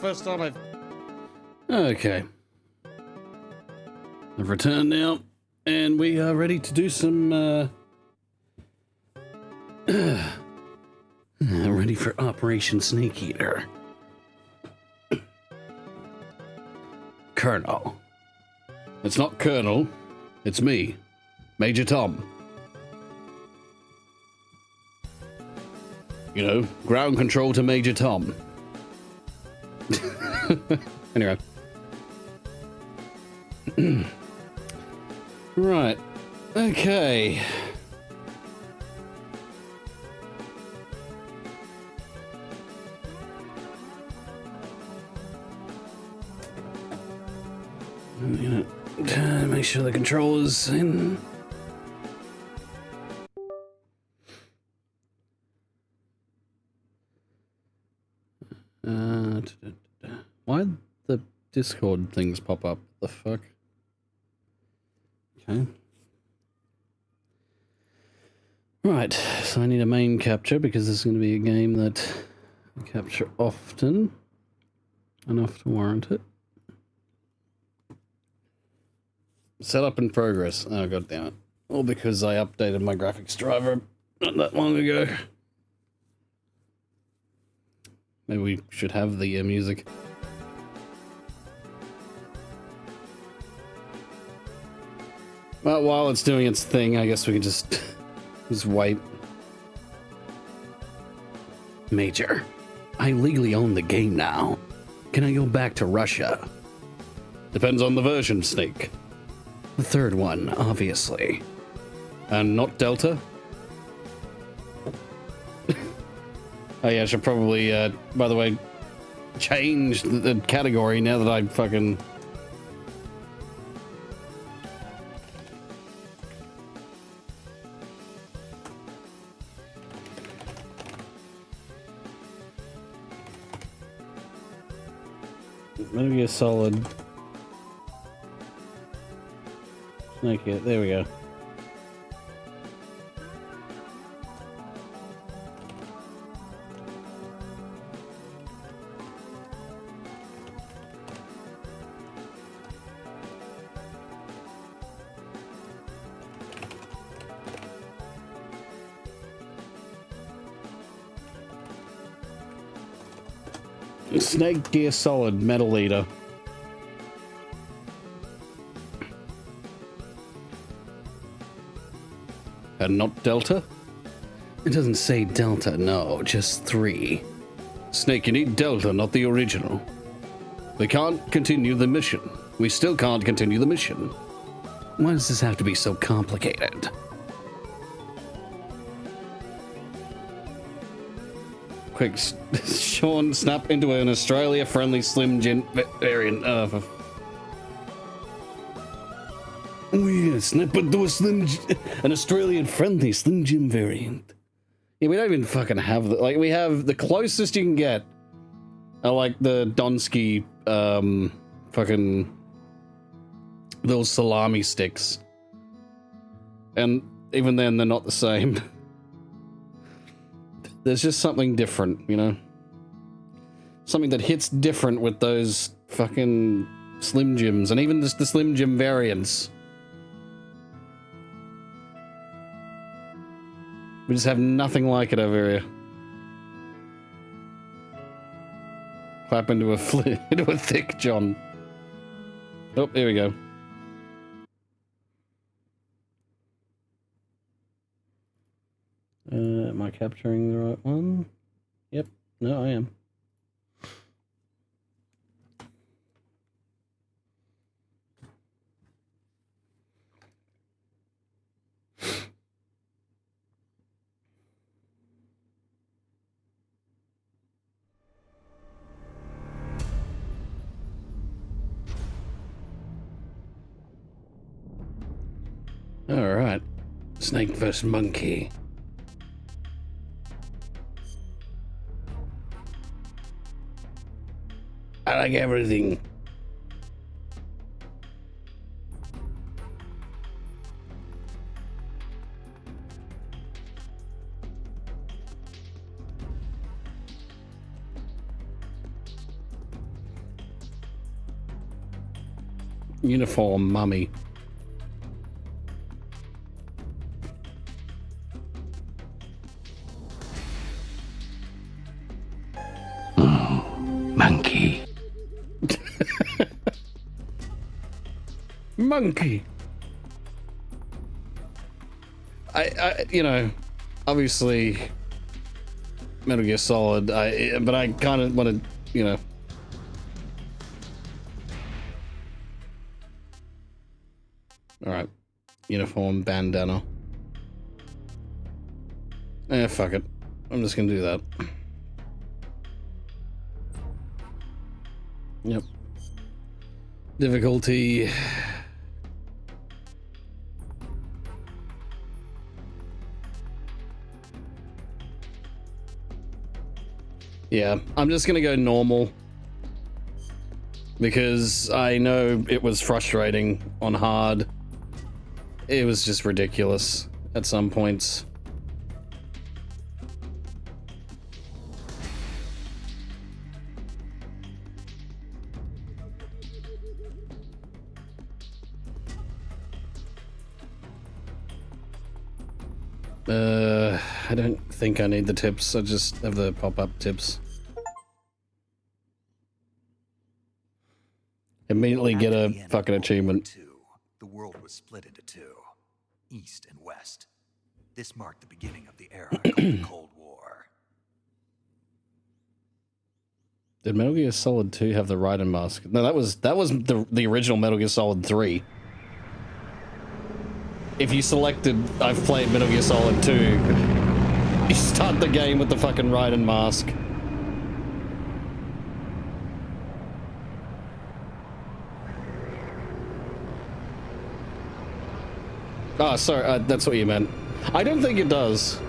first time I've... Okay. I've returned now, and we are ready to do some, ready for Operation Snake Eater. Colonel. It's not Colonel, it's me, Major Tom. You know, ground control to Major Tom. Anyway. Right. Okay. I'm gonna make sure the controller's in. Why the Discord things pop up? The fuck? Okay. Right, so I need a main capture because this is going to be a game that I capture often. Enough to warrant it. Setup in progress. Oh, god damn it. All because I updated my graphics driver not that long ago. Maybe we should have the music. Well, while it's doing its thing, I guess we can just wait. Major, I legally own the game now. Can I go back to Russia? Depends on the version, Snake. The third one, obviously. And not Delta? Oh yeah, I should probably, by the way, change the category now that I fucking... Metal Gear Solid. Snake it. There we go. Snake Gear Solid Metal Eater. And not Delta? It doesn't say Delta, no, just 3. Snake, you need Delta, not the original. We can't continue the mission. We still can't continue the mission. Why does this have to be so complicated? Quick, Sean, snap into an Australia-friendly Slim Jim variant. Oh yeah, snap into an Australian-friendly Slim Jim variant. Yeah, we don't even fucking have that. Like, we have the closest you can get are like the Donsky, fucking little salami sticks. And even then, they're not the same. There's just something different, you know? Something that hits different with those fucking Slim Jims, and even just the Slim Jim variants. We just have nothing like it over here. Clap into a thick John. Oh, here we go. Am I capturing the right one? Yep. No, I am. All right. Snake vs. Monkey. I like everything. Uniform mummy. Monkey. Monkey. You know, obviously, Metal Gear Solid. But I kind of want to, you know. All right, uniform bandana. Fuck it. I'm just gonna do that. Yep. Difficulty. Yeah, I'm just gonna go normal. Because I know it was frustrating on hard. It was just ridiculous at some points. I don't think I need the tips. I just have the pop-up tips. Immediately get a fucking achievement. The world was split into two, East and West. This marked the beginning of the era called the Cold War. Did Metal Gear Solid 2 have the Raiden mask? No, that was the original Metal Gear Solid 3. If you selected, I've played Metal Gear Solid 2, you start the game with the fucking Raiden mask. Oh, sorry, that's what you meant. I don't think it does.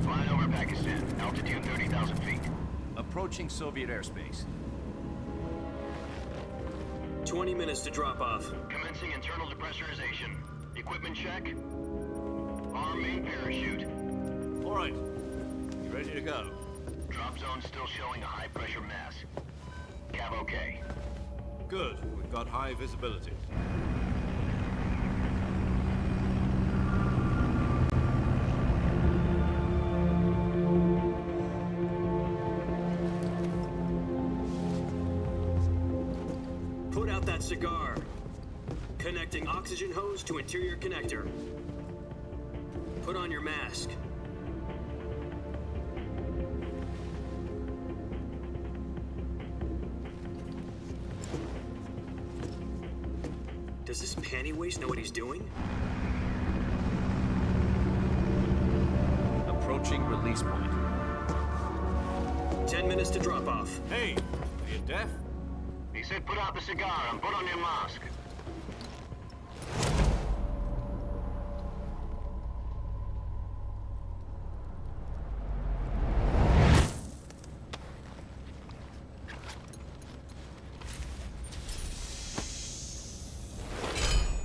Flying over Pakistan, altitude 30,000 feet. Approaching Soviet airspace. 20 minutes to drop off. Commencing internal depressurization. Equipment check. Arm main parachute. All right. You ready to go? Drop zone still showing a high pressure mass. Cav okay. Good. We've got high visibility. Put out that cigar. Connecting oxygen hose to interior connector. Put on your mask. Does this panty waste know what he's doing? Approaching release point. 10 minutes to drop off. Hey, are you deaf? He said put out the cigar and put on your mask.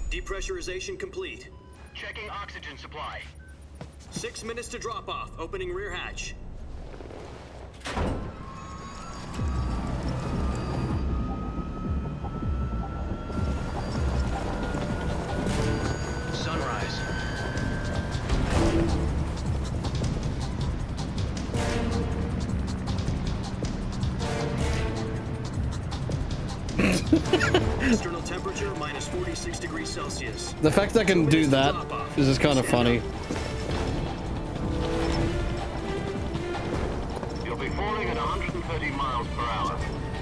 Depressurization complete. Checking oxygen supply. 6 minutes to drop off. Opening rear hatch. Sunrise. External temperature minus 46 degrees Celsius. The fact that I can do that is just kind of funny. You'll be falling at 130 miles per hour.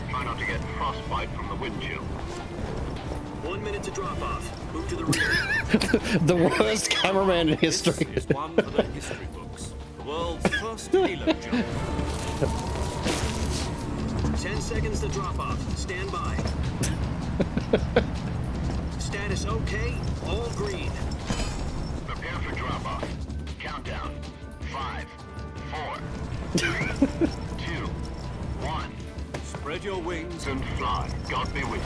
Try not to get frostbite from the wind chill. 1 minute to drop off. Move to the rear. The worst cameraman in history. This is one for the history books. The world's first halo jump. 10 seconds to drop off. Stand by. Status okay. All green. Prepare for drop off. Countdown. 5, 4, 3, 2, 1. Spread your wings And fly. God be with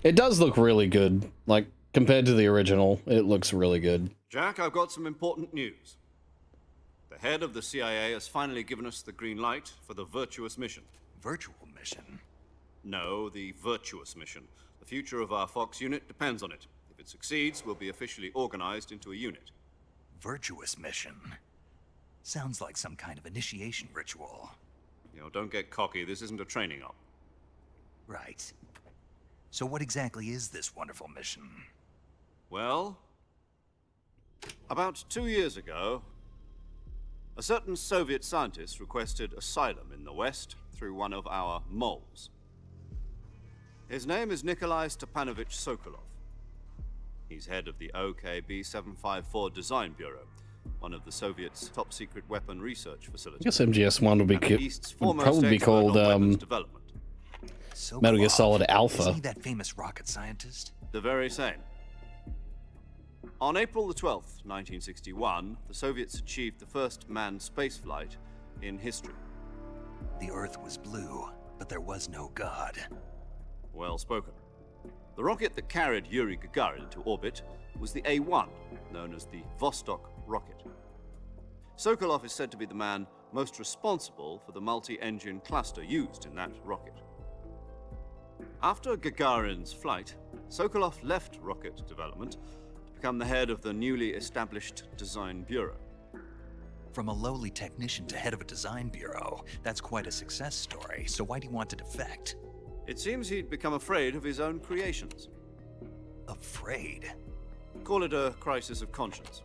It does look really good. Like, compared to the original, it looks really good. Jack, I've got some important news. The head of the CIA has finally given us the green light for the virtuous mission. Virtual mission? No, the virtuous mission. The future of our Fox unit depends on it. If it succeeds, we'll be officially organized into a unit. Virtuous mission? Sounds like some kind of initiation ritual. You know, don't get cocky. This isn't a training op. Right. So what exactly is this wonderful mission? Well, about 2 years ago, a certain Soviet scientist requested asylum in the West through one of our moles. His name is Nikolai Stepanovich Sokolov. He's head of the OKB 754 Design Bureau, one of the Soviets' top-secret weapon research facilities. I guess MGS1 would be And the East's would foremost probably be expert called on weapons development. Metal Gear Sokolov. Solid Alpha. Is he that famous rocket scientist? The very same. On April the 12th, 1961, the Soviets achieved the first manned spaceflight in history. The Earth was blue, but there was no God. Well spoken. The rocket that carried Yuri Gagarin to orbit was the A-1, known as the Vostok rocket. Sokolov is said to be the man most responsible for the multi-engine cluster used in that rocket. After Gagarin's flight, Sokolov left rocket development to become the head of the newly established Design Bureau. From a lowly technician to head of a design bureau, that's quite a success story. So why do you want to defect? It seems he'd become afraid of his own creations. Afraid? Call it a crisis of conscience.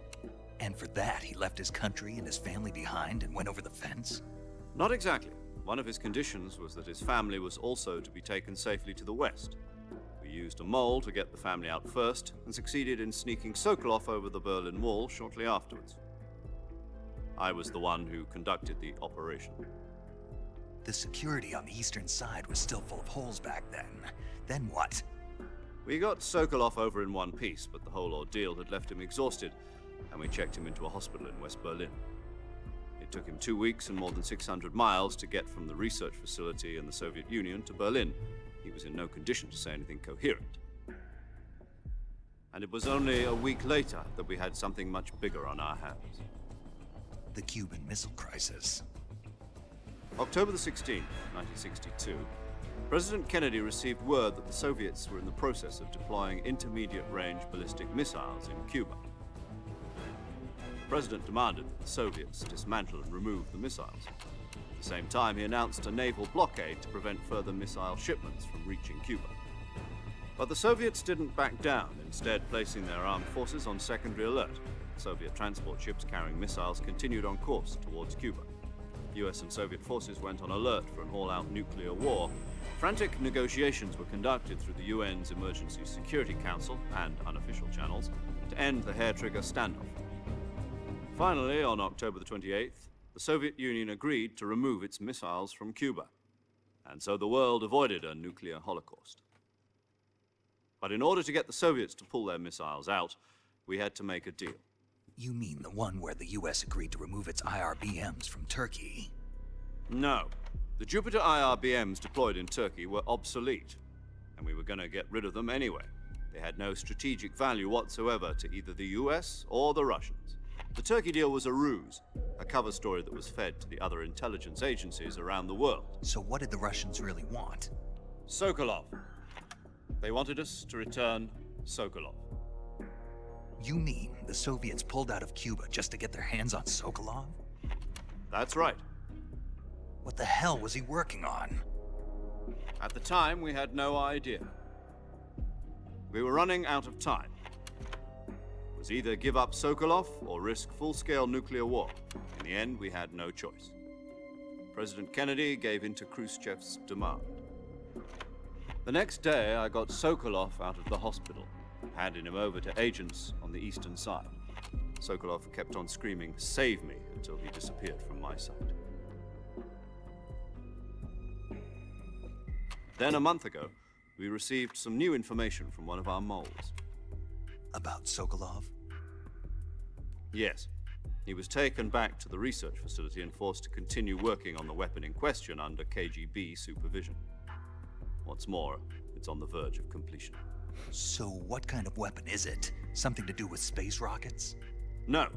And for that, he left his country and his family behind and went over the fence? Not exactly. One of his conditions was that his family was also to be taken safely to the west. We used a mole to get the family out first, and succeeded in sneaking Sokolov over the Berlin Wall shortly afterwards. I was the one who conducted the operation. The security on the eastern side was still full of holes back then. Then what? We got Sokolov over in one piece, but the whole ordeal had left him exhausted, and we checked him into a hospital in West Berlin. It took him 2 weeks and more than 600 miles to get from the research facility in the Soviet Union to Berlin. He was in no condition to say anything coherent. And it was only a week later that we had something much bigger on our hands. The Cuban Missile Crisis. October the 16th, 1962, President Kennedy received word that the Soviets were in the process of deploying intermediate-range ballistic missiles in Cuba. The President demanded that the Soviets dismantle and remove the missiles. At the same time, he announced a naval blockade to prevent further missile shipments from reaching Cuba. But the Soviets didn't back down, instead placing their armed forces on secondary alert. Soviet transport ships carrying missiles continued on course towards Cuba. US and Soviet forces went on alert for an all-out nuclear war. Frantic negotiations were conducted through the UN's Emergency Security Council and unofficial channels to end the hair-trigger standoff. Finally, on October the 28th, the Soviet Union agreed to remove its missiles from Cuba, and so the world avoided a nuclear holocaust. But in order to get the Soviets to pull their missiles out, we had to make a deal. You mean the one where the US agreed to remove its IRBMs from Turkey? No. The Jupiter IRBMs deployed in Turkey were obsolete, and we were going to get rid of them anyway. They had no strategic value whatsoever to either the US or the Russians. The Turkey deal was a ruse, a cover story that was fed to the other intelligence agencies around the world. So what did the Russians really want? Sokolov. They wanted us to return Sokolov. You mean the Soviets pulled out of Cuba just to get their hands on Sokolov? That's right. What the hell was he working on? At the time, we had no idea. We were running out of time. It was either give up Sokolov or risk full-scale nuclear war. In the end, we had no choice. President Kennedy gave in to Khrushchev's demand. The next day, I got Sokolov out of the hospital, handing him over to agents on the eastern side. Sokolov kept on screaming, "Save me," until he disappeared from my sight. Then a month ago, we received some new information from one of our moles. About Sokolov? Yes. He was taken back to the research facility and forced to continue working on the weapon in question under KGB supervision. What's more, it's on the verge of completion. So what kind of weapon is it? Something to do with space rockets? No,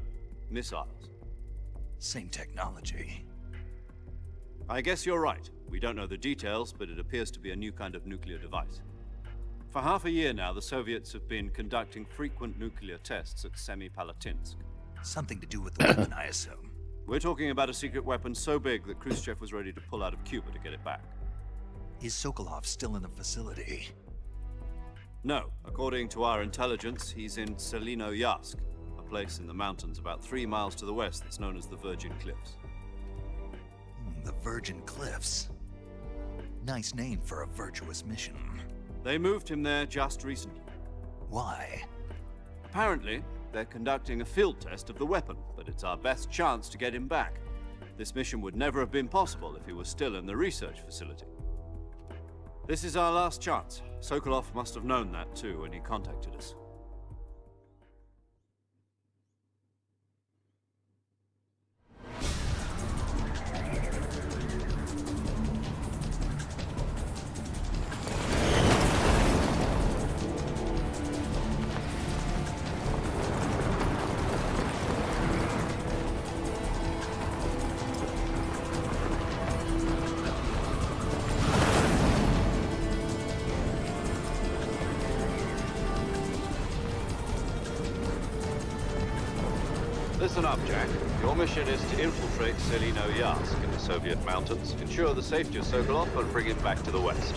missiles. Same technology. I guess you're right. We don't know the details, but it appears to be a new kind of nuclear device. For half a year now, the Soviets have been conducting frequent nuclear tests at Semipalatinsk. Something to do with the weapon, I assume. We're talking about a secret weapon so big that Khrushchev was ready to pull out of Cuba to get it back. Is Sokolov still in the facility? No. According to our intelligence, he's in Selino-Yarsk, a place in the mountains about 3 miles to the west that's known as the Virgin Cliffs. The Virgin Cliffs. Nice name for a virtuous mission. They moved him there just recently. Why? Apparently, they're conducting a field test of the weapon, but it's our best chance to get him back. This mission would never have been possible if he was still in the research facility. This is our last chance. Sokolov must have known that too when he contacted us. Listen up, Jack. Your mission is to infiltrate Selino-Yarsk in the Soviet mountains, ensure the safety of Sokolov, and bring him back to the west.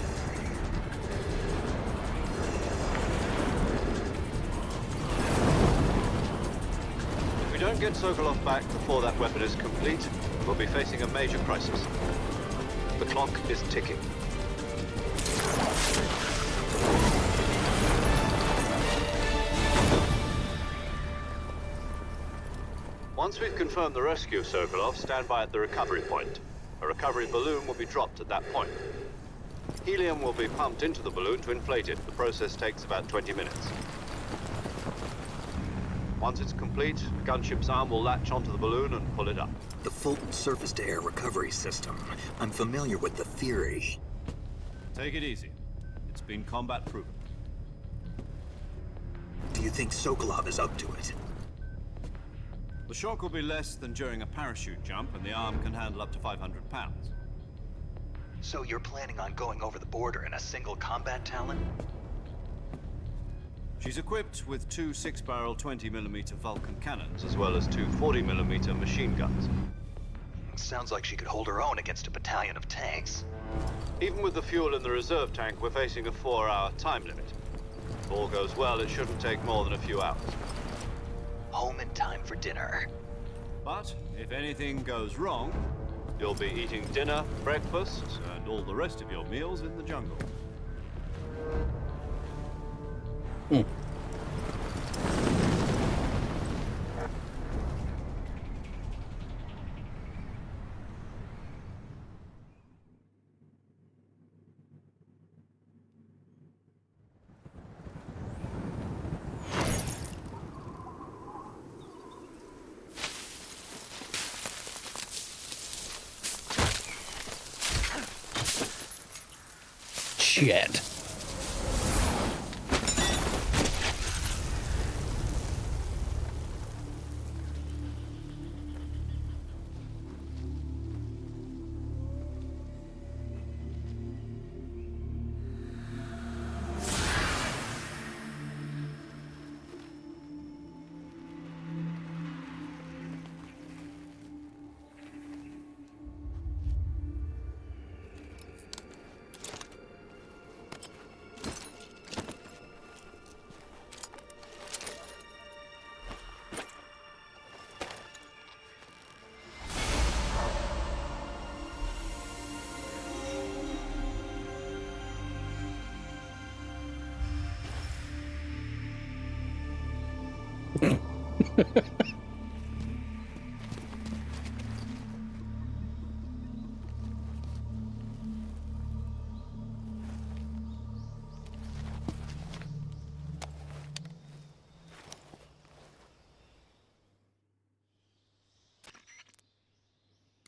If we don't get Sokolov back before that weapon is complete, we'll be facing a major crisis. The clock is ticking. Once we've confirmed the rescue of Sokolov, stand by at the recovery point. A recovery balloon will be dropped at that point. Helium will be pumped into the balloon to inflate it. The process takes about 20 minutes. Once it's complete, the gunship's arm will latch onto the balloon and pull it up. The Fulton surface-to-air recovery system. I'm familiar with the theory. Take it easy. It's been combat proven. Do you think Sokolov is up to it? The shock will be less than during a parachute jump, and the arm can handle up to 500 pounds. So you're planning on going over the border in a single combat Talon? She's equipped with 2 6-barrel 20mm Vulcan cannons, as well as 2 40mm machine guns. Sounds like she could hold her own against a battalion of tanks. Even with the fuel in the reserve tank, we're facing a 4-hour time limit. If all goes well, it shouldn't take more than a few hours. Home in time for dinner. But if anything goes wrong, you'll be eating dinner, breakfast, and all the rest of your meals in the jungle. Shit.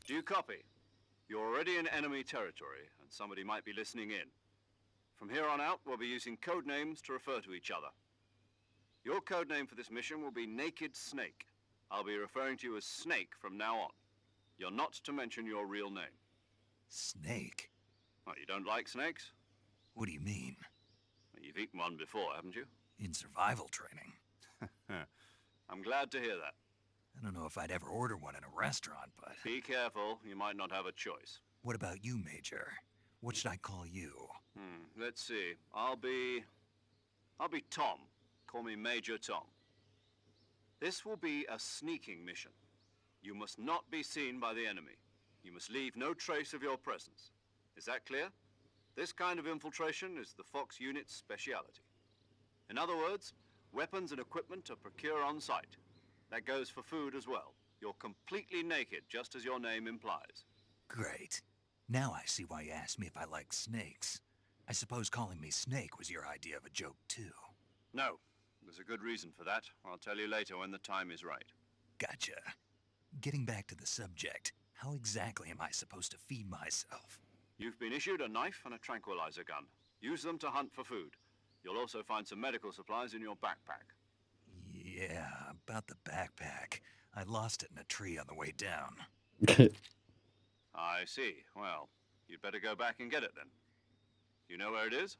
Do you copy? You're already in enemy territory, and somebody might be listening in. From here on out, we'll be using code names to refer to each other. Your code name for this mission will be Naked Snake. I'll be referring to you as Snake from now on. You're not to mention your real name. Snake? Well, you don't like snakes? What do you mean? Well, you've eaten one before, haven't you? In survival training? I'm glad to hear that. I don't know if I'd ever order one in a restaurant, but... Be careful, you might not have a choice. What about you, Major? What should I call you? Let's see. I'll be Tom. Call me Major Tom. This will be a sneaking mission. You must not be seen by the enemy. You must leave no trace of your presence. Is that clear? This kind of infiltration is the Fox unit's speciality. In other words, weapons and equipment are procured on site. That goes for food as well. You're completely naked, just as your name implies. Great. Now I see why you asked me if I like snakes. I suppose calling me Snake was your idea of a joke, too. No. There's a good reason for that. I'll tell you later when the time is right. Gotcha. Getting back to the subject, how exactly am I supposed to feed myself? You've been issued a knife and a tranquilizer gun. Use them to hunt for food. You'll also find some medical supplies in your backpack. Yeah, about the backpack. I lost it in a tree on the way down. I see. Well, you'd better go back and get it then. You know where it is?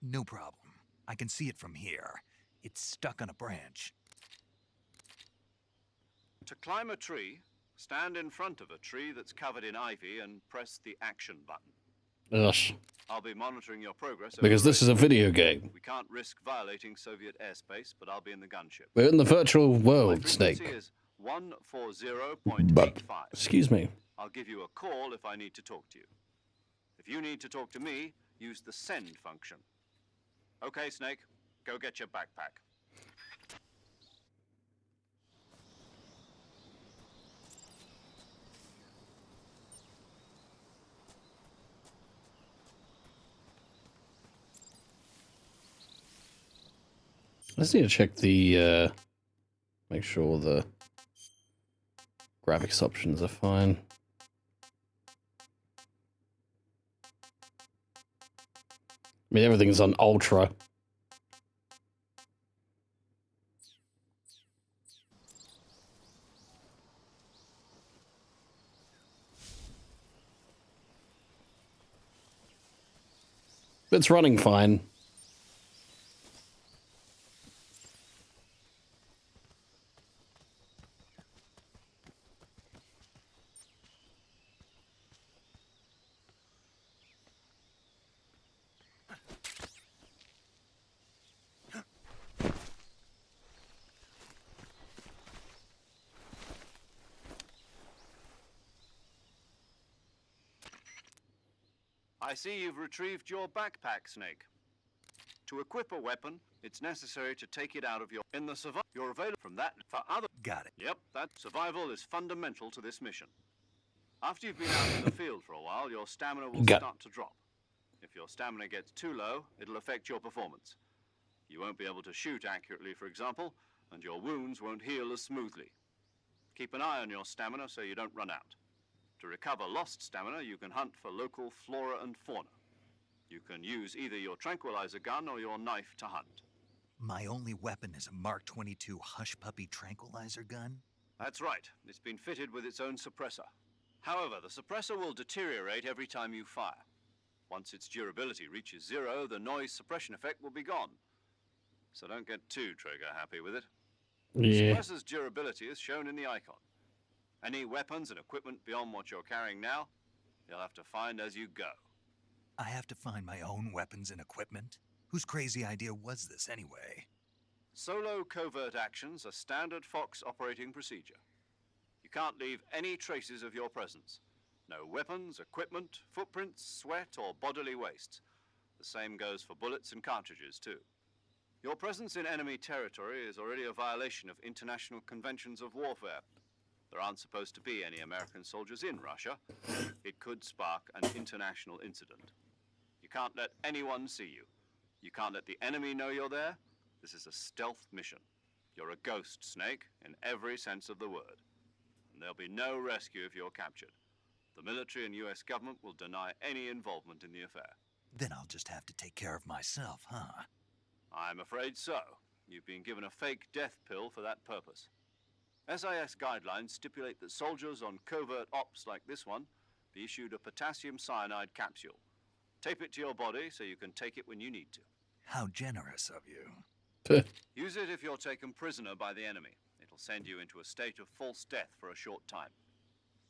No problem. I can see it from here. It's stuck on a branch. To climb a tree, stand in front of a tree that's covered in ivy and press the action button. Ugh. I'll be monitoring your progress. Because this is a video game. We can't risk violating Soviet airspace, but I'll be in the gunship. We're in the virtual My world, frequency Snake. is 140.85. Excuse me. I'll give you a call if I need to talk to you. If you need to talk to me, use the send function. Okay, Snake, go get your backpack. I just need to check the, make sure the graphics options are fine. I mean, everything's on ultra. It's running fine. I see you've retrieved your backpack, Snake. To equip a weapon, it's necessary to take it out of your... In the survival, you're available from that for other... Got it. Yep, that survival is fundamental to this mission. After you've been out in the field for a while, your stamina will start to drop. If your stamina gets too low, it'll affect your performance. You won't be able to shoot accurately, for example, and your wounds won't heal as smoothly. Keep an eye on your stamina so you don't run out. To recover lost stamina, you can hunt for local flora and fauna. You can use either your tranquilizer gun or your knife to hunt. My only weapon is a Mark 22 Hush Puppy tranquilizer gun? That's right. It's been fitted with its own suppressor. However, the suppressor will deteriorate every time you fire. Once its durability reaches 0, the noise suppression effect will be gone. So don't get too trigger happy with it. Yeah. The suppressor's durability is shown in the icon. Any weapons and equipment beyond what you're carrying now, you'll have to find as you go. I have to find my own weapons and equipment? Whose crazy idea was this anyway? Solo covert actions are standard Fox operating procedure. You can't leave any traces of your presence. No weapons, equipment, footprints, sweat, or bodily waste. The same goes for bullets and cartridges, too. Your presence in enemy territory is already a violation of international conventions of warfare. There aren't supposed to be any American soldiers in Russia. It could spark an international incident. You can't let anyone see you. You can't let the enemy know you're there. This is a stealth mission. You're a ghost, Snake, in every sense of the word. And there'll be no rescue if you're captured. The military and US government will deny any involvement in the affair. Then I'll just have to take care of myself, huh? I'm afraid so. You've been given a fake death pill for that purpose. SIS guidelines stipulate that soldiers on covert ops like this one be issued a potassium cyanide capsule. Tape it to your body so you can take it when you need to. How generous of you. Use it if you're taken prisoner by the enemy. It'll send you into a state of false death for a short time.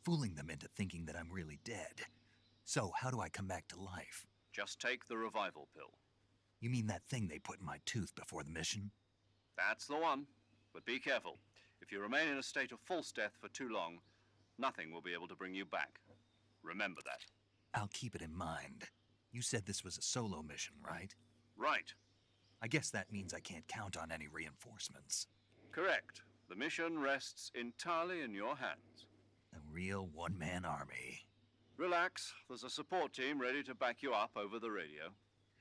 Fooling them into thinking that I'm really dead. So how do I come back to life? Just take the revival pill. You mean that thing they put in my tooth before the mission? That's the one. But be careful. If you remain in a state of false death for too long, nothing will be able to bring you back. Remember that. I'll keep it in mind. You said this was a solo mission, right? Right. I guess that means I can't count on any reinforcements. Correct. The mission rests entirely in your hands. A real one-man army. Relax. There's a support team ready to back you up over the radio.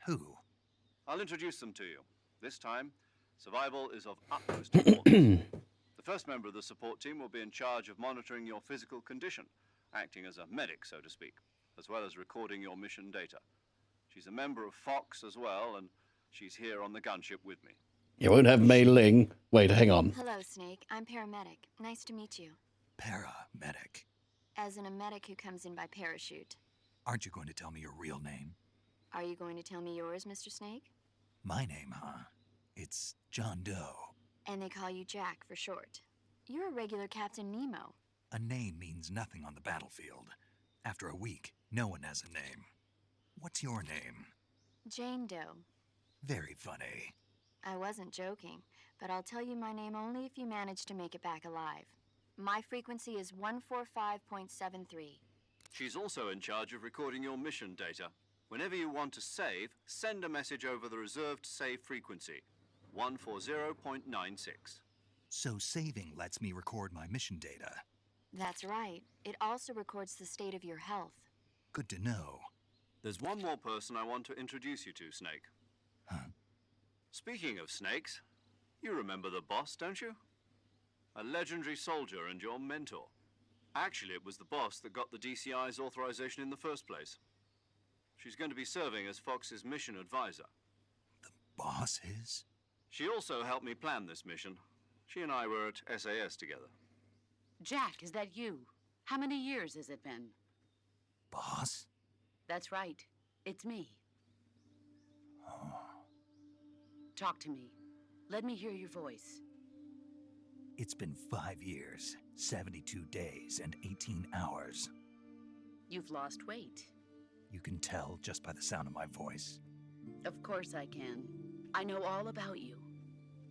Who? I'll introduce them to you. This time, survival is of utmost importance. The first member of the support team will be in charge of monitoring your physical condition, acting as a medic, so to speak, as well as recording your mission data. She's a member of Fox as well, and she's here on the gunship with me. You won't have Mei Ling. Wait, hang on. Hello, Snake. I'm paramedic. Nice to meet you. Paramedic. As in a medic who comes in by parachute. Aren't you going to tell me your real name? Are you going to tell me yours, Mr. Snake? My name, huh? It's John Doe. And they call you Jack for short. You're a regular Captain Nemo. A name means nothing on the battlefield. After a week, no one has a name. What's your name? Jane Doe. Very funny. I wasn't joking, but I'll tell you my name only if you manage to make it back alive. My frequency is 145.73. She's also in charge of recording your mission data. Whenever you want to save, send a message over the reserved save frequency, 140.96. So saving lets me record my mission data. That's right. It also records the state of your health. Good to know. There's one more person I want to introduce you to, Snake. Huh? Speaking of snakes, you remember the boss, don't you? A legendary soldier and your mentor. Actually, it was the boss that got the DCI's authorization in the first place. She's going to be serving as Fox's mission advisor. The boss is? She also helped me plan this mission. She and I were at SAS together. Jack, is that you? How many years has it been? Boss? That's right. It's me. Oh. Talk to me. Let me hear your voice. It's been 5 years, 72 days, and 18 hours. You've lost weight. You can tell just by the sound of my voice. Of course I can. I know all about you.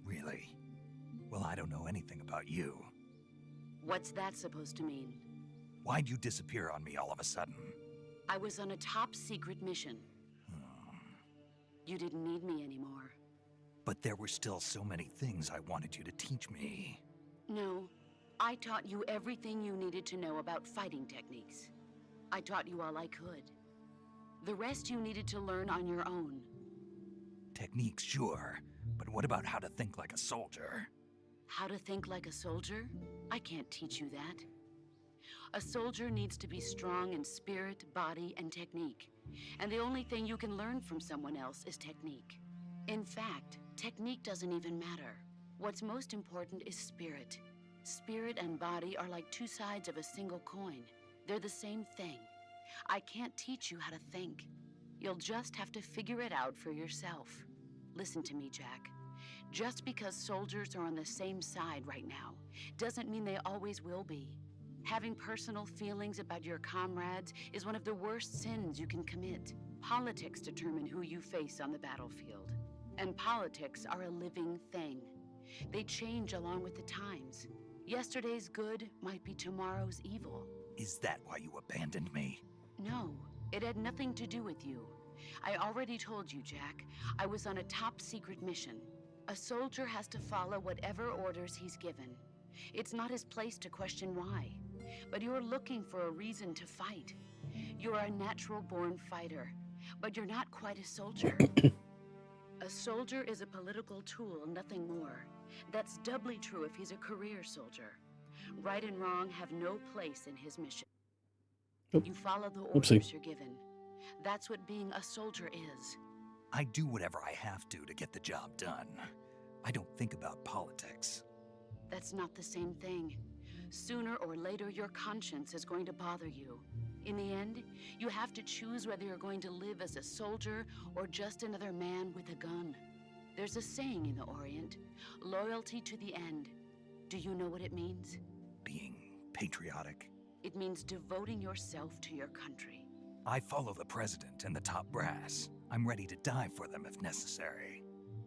Really? Well, I don't know anything about you. What's that supposed to mean? Why'd you disappear on me all of a sudden? I was on a top-secret mission. You didn't need me anymore. But there were still so many things I wanted you to teach me. No, I taught you everything you needed to know about fighting techniques. I taught you all I could. The rest you needed to learn on your own. Techniques, sure. But what about how to think like a soldier? How to think like a soldier? I can't teach you that. A soldier needs to be strong in spirit, body, and technique. And the only thing you can learn from someone else is technique. In fact, technique doesn't even matter. What's most important is spirit. Spirit and body are like two sides of a single coin. They're the same thing. I can't teach you how to think. You'll just have to figure it out for yourself. Listen to me, Jack. Just because soldiers are on the same side right now doesn't mean they always will be. Having personal feelings about your comrades is one of the worst sins you can commit. Politics determine who you face on the battlefield. And politics are a living thing. They change along with the times. Yesterday's good might be tomorrow's evil. Is that why you abandoned me? No, it had nothing to do with you. I already told you, Jack. I was on a top-secret mission. A soldier has to follow whatever orders he's given. It's not his place to question why. But you're looking for a reason to fight. You're a natural-born fighter, but you're not quite a soldier. A soldier is a political tool, nothing more. That's doubly true if he's a career soldier. Right and wrong have no place in his mission. Oop. You follow the Oopsie. orders you're given. That's what being a soldier is. I do whatever I have to get the job done. I don't think about politics. That's not the same thing. Sooner or later, your conscience is going to bother you. In the end, you have to choose whether you're going to live as a soldier or just another man with a gun. There's a saying in the Orient, loyalty to the end. Do you know what it means? Being patriotic. It means devoting yourself to your country. I follow the president and the top brass. I'm ready to die for them if necessary.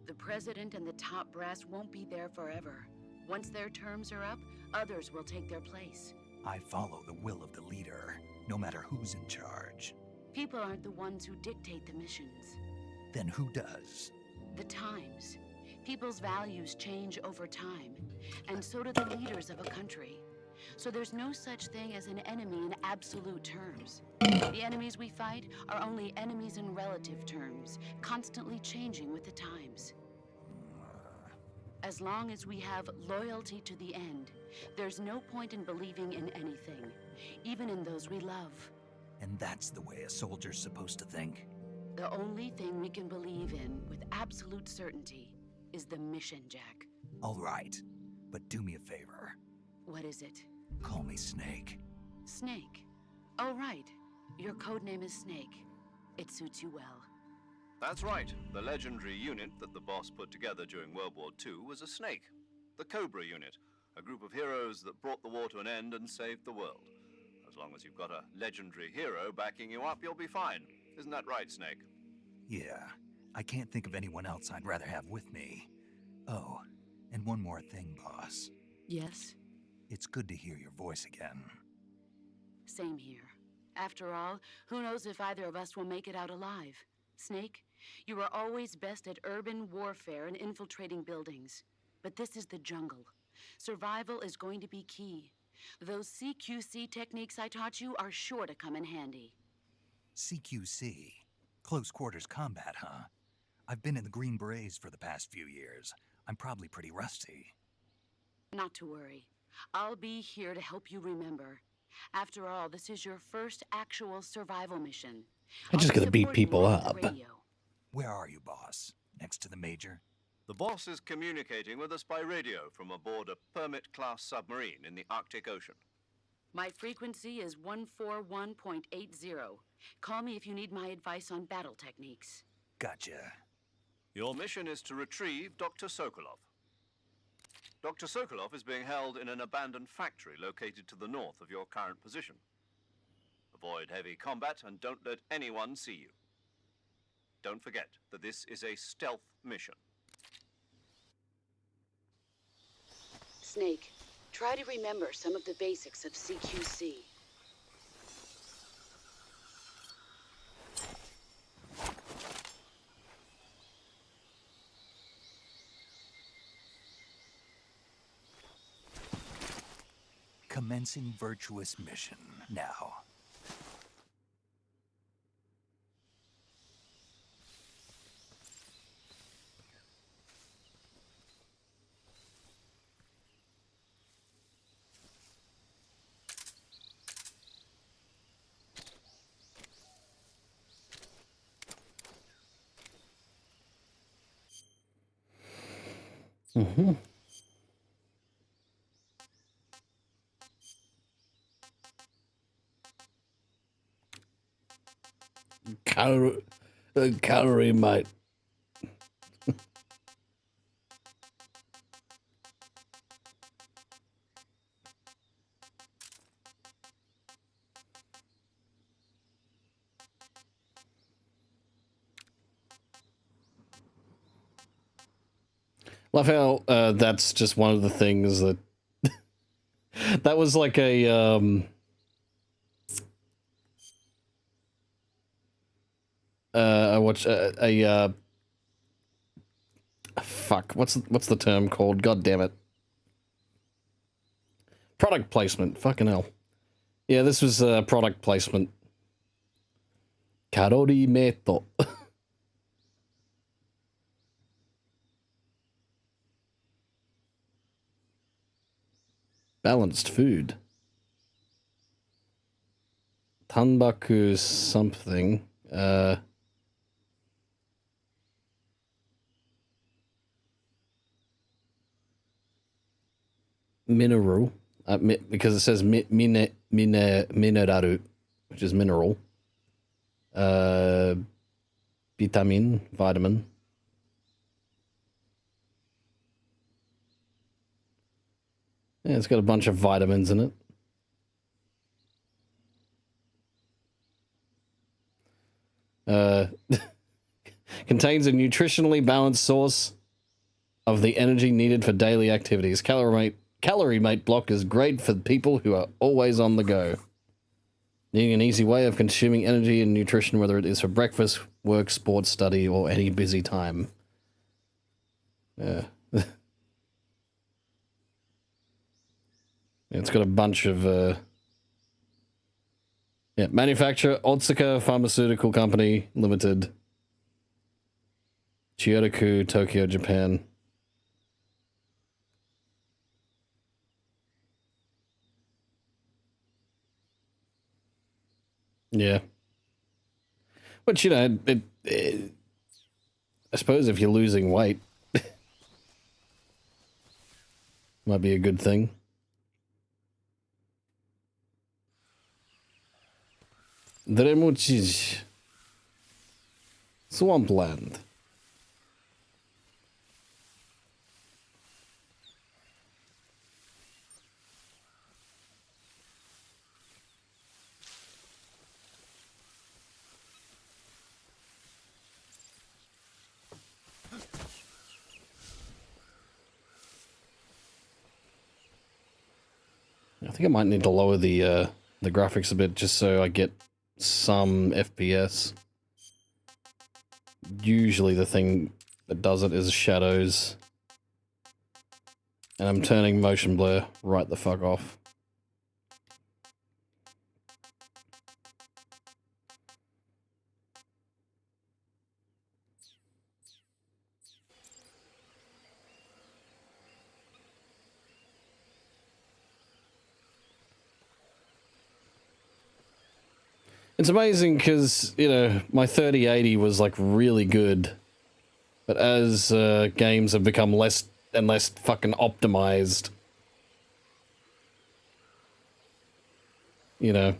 The president and the top brass won't be there forever. Once their terms are up, others will take their place. I follow the will of the leader, no matter who's in charge. People aren't the ones who dictate the missions. Then who does? The times. People's values change over time, and so do the leaders of a country. So there's no such thing as an enemy in absolute terms. The enemies we fight are only enemies in relative terms, constantly changing with the times. As long as we have loyalty to the end, there's no point in believing in anything, even in those we love. And that's the way a soldier's supposed to think? The only thing we can believe in with absolute certainty is the mission, Jack. All right, but do me a favor. What is it? Call me Snake. Snake. Oh, right. Your code name is Snake. It suits you well. That's right. The legendary unit that the boss put together during World War II was a snake. The Cobra unit, a group of heroes that brought the war to an end and saved the world. As long as you've got a legendary hero backing you up, you'll be fine. Isn't that right, Snake? Yeah, I can't think of anyone else I'd rather have with me. Oh, and one more thing, boss. Yes? It's good to hear your voice again. Same here. After all, who knows if either of us will make it out alive? Snake, you are always best at urban warfare and infiltrating buildings. But this is the jungle. Survival is going to be key. Those CQC techniques I taught you are sure to come in handy. CQC? Close quarters combat, huh? I've been in the Green Berets for the past few years. I'm probably pretty rusty. Not to worry. I'll be here to help you remember. After all, this is your first actual survival mission. I just I'll be gotta beat supporting you people over the up. radio. Where are you, boss? Next to the Major? The boss is communicating with us by radio from aboard a Permit-class submarine in the Arctic Ocean. My frequency is 141.80. Call me if you need my advice on battle techniques. Gotcha. Your mission is to retrieve Dr. Sokolov. Dr. Sokolov is being held in an abandoned factory located to the north of your current position. Avoid heavy combat and don't let anyone see you. Don't forget that this is a stealth mission. Snake, try to remember some of the basics of CQC. Commencing virtuous mission now. Mm-hmm. Calorie might. Love how that's just one of the things that that was like a I watched fuck, what's the term called? God damn it. Product placement. Fucking hell. Yeah, this was product placement. Karori meto. Balanced food. Tanbaku something. Mineral. Because it says mineraru, which is mineral. Vitamin, vitamin. Yeah, it's got a bunch of vitamins in it. Contains a nutritionally balanced source of the energy needed for daily activities. Calorie Mate block is great for people who are always on the go. Needing an easy way of consuming energy and nutrition, whether it is for breakfast, work, sports, study, or any busy time. Yeah. It's got a bunch of... yeah, manufacturer, Otsuka Pharmaceutical Company Limited. Chiyotaku, Tokyo, Japan. Yeah. But, you know, I suppose if you're losing weight, might be a good thing. Dremuchij. Swampland. I think I might need to lower the graphics a bit just so I get some FPS. Usually the thing that does it is shadows. And I'm turning motion blur right the fuck off. It's amazing because, you know, my 3080 was like really good. But as games have become less and less fucking optimized, you know.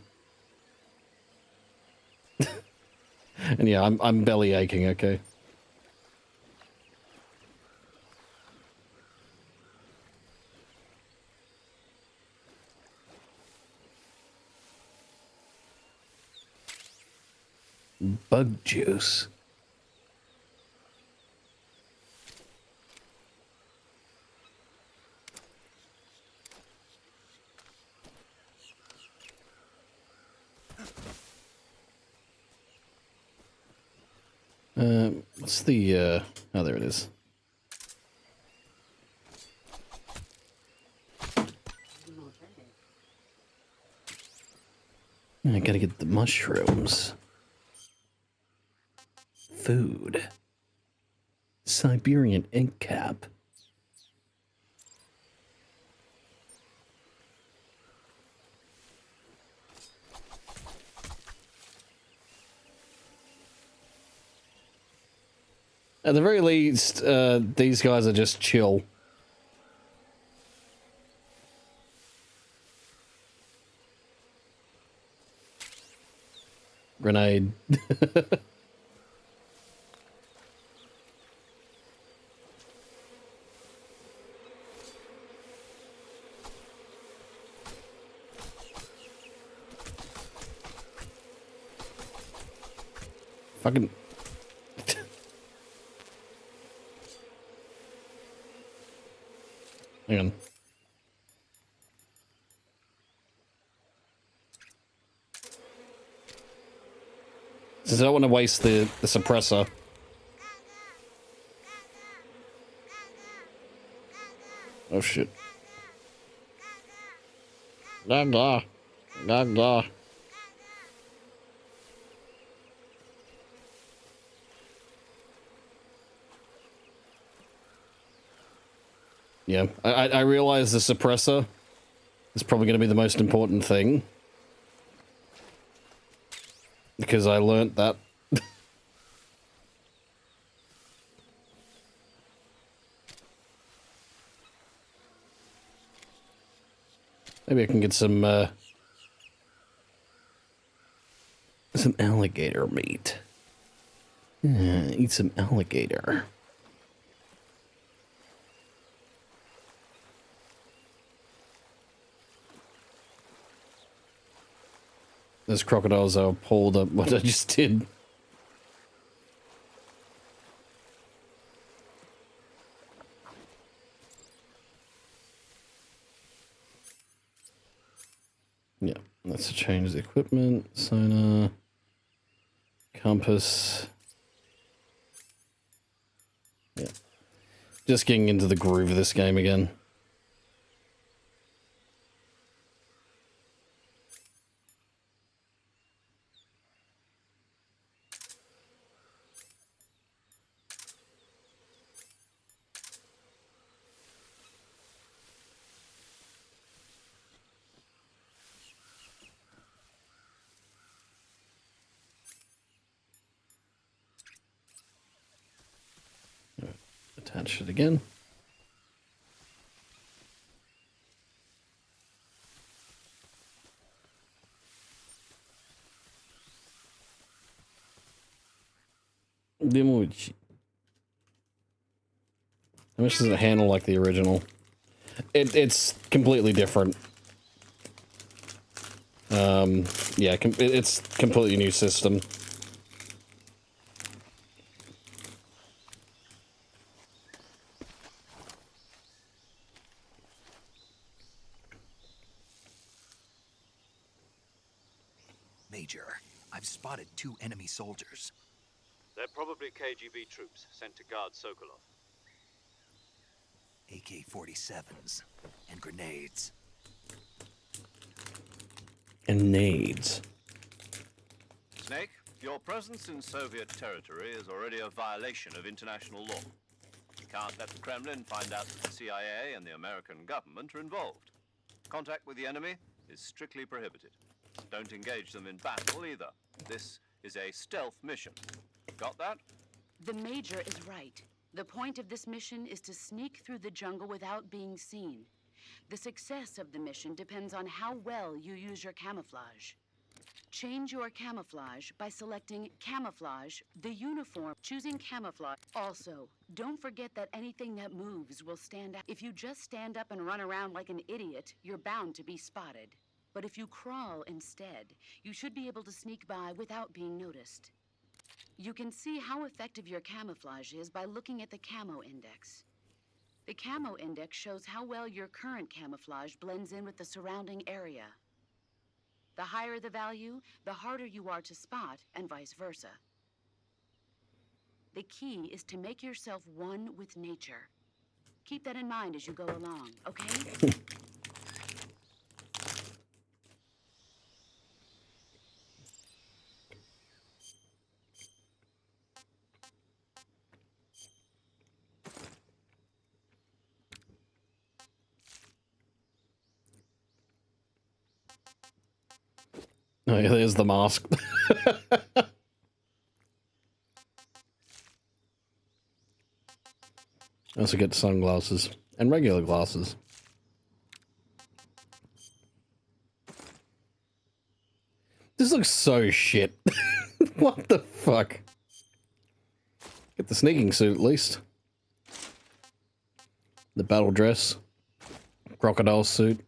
And yeah, I'm belly aching, okay. Bug juice. What's the, oh, there it is. I gotta get the mushrooms. Food. Siberian ink cap. At the very least, these guys are just chill. Grenade. Fucking... Hang on. Since I don't want to waste the suppressor. Oh shit. Gaga. Gaga. Yeah, I realize the suppressor It's probably going to be the most important thing. Because I learnt that. Maybe I can get some alligator meat. Yeah, eat some alligator. Those crocodiles are appalled at what I just did. Yeah, let's change the equipment. Sonar. Compass. Yeah. Just getting into the groove of this game again. Attach it again. Demoji. How much does it handle like the original? It's completely different. Yeah, it's completely new system. Major, I've spotted 2 enemy soldiers. They're probably KGB troops sent to guard Sokolov. AK-47s and grenades. And nades. Snake, your presence in Soviet territory is already a violation of international law. You can't let the Kremlin find out that the CIA and the American government are involved. Contact with the enemy is strictly prohibited. Don't engage them in battle either. This is a stealth mission. Got that? The Major is right. The point of this mission is to sneak through the jungle without being seen. The success of the mission depends on how well you use your camouflage. Change your camouflage by selecting Camouflage, the uniform, choosing Camouflage. Also, don't forget that anything that moves will stand out. If you just stand up and run around like an idiot, you're bound to be spotted. But if you crawl instead, you should be able to sneak by without being noticed. You can see how effective your camouflage is by looking at the Camo Index. The Camo Index shows how well your current camouflage blends in with the surrounding area. The higher the value, the harder you are to spot, and vice versa. The key is to make yourself one with nature. Keep that in mind as you go along, okay? Oh yeah, there's the mask. I also get sunglasses and regular glasses. This looks so shit. What the fuck? Get the sneaking suit at least. The battle dress. Crocodile suit.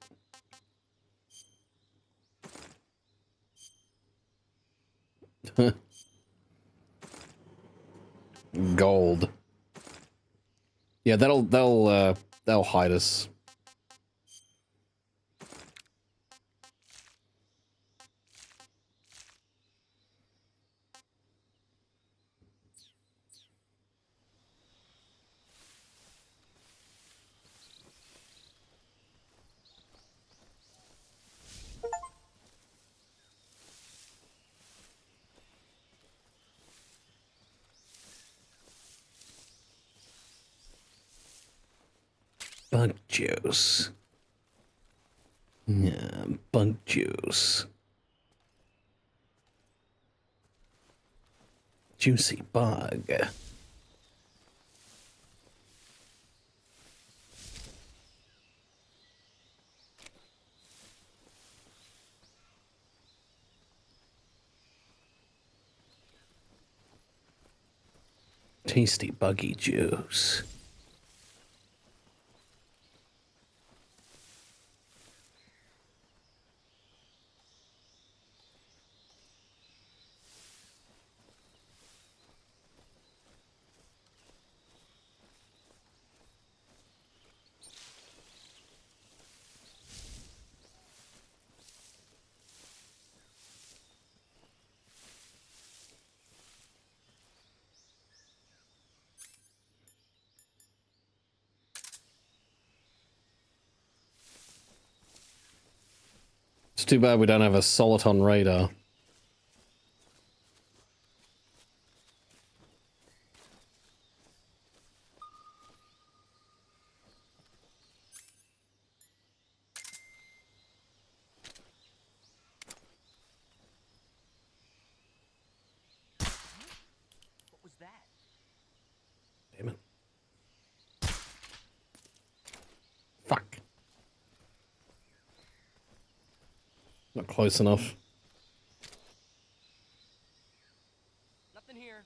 Gold. Yeah, that'll hide us. Bug juice. Yeah, bug juice. Juicy bug. Tasty buggy juice. It's too bad we don't have a Soliton radar. What was that? Damn it. Fuck. Not close enough. Nothing here.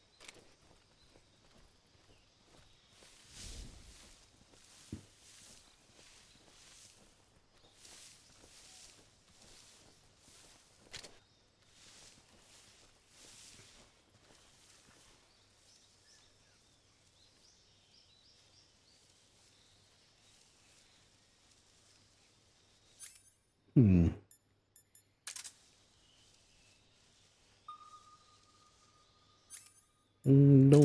Hmm. No.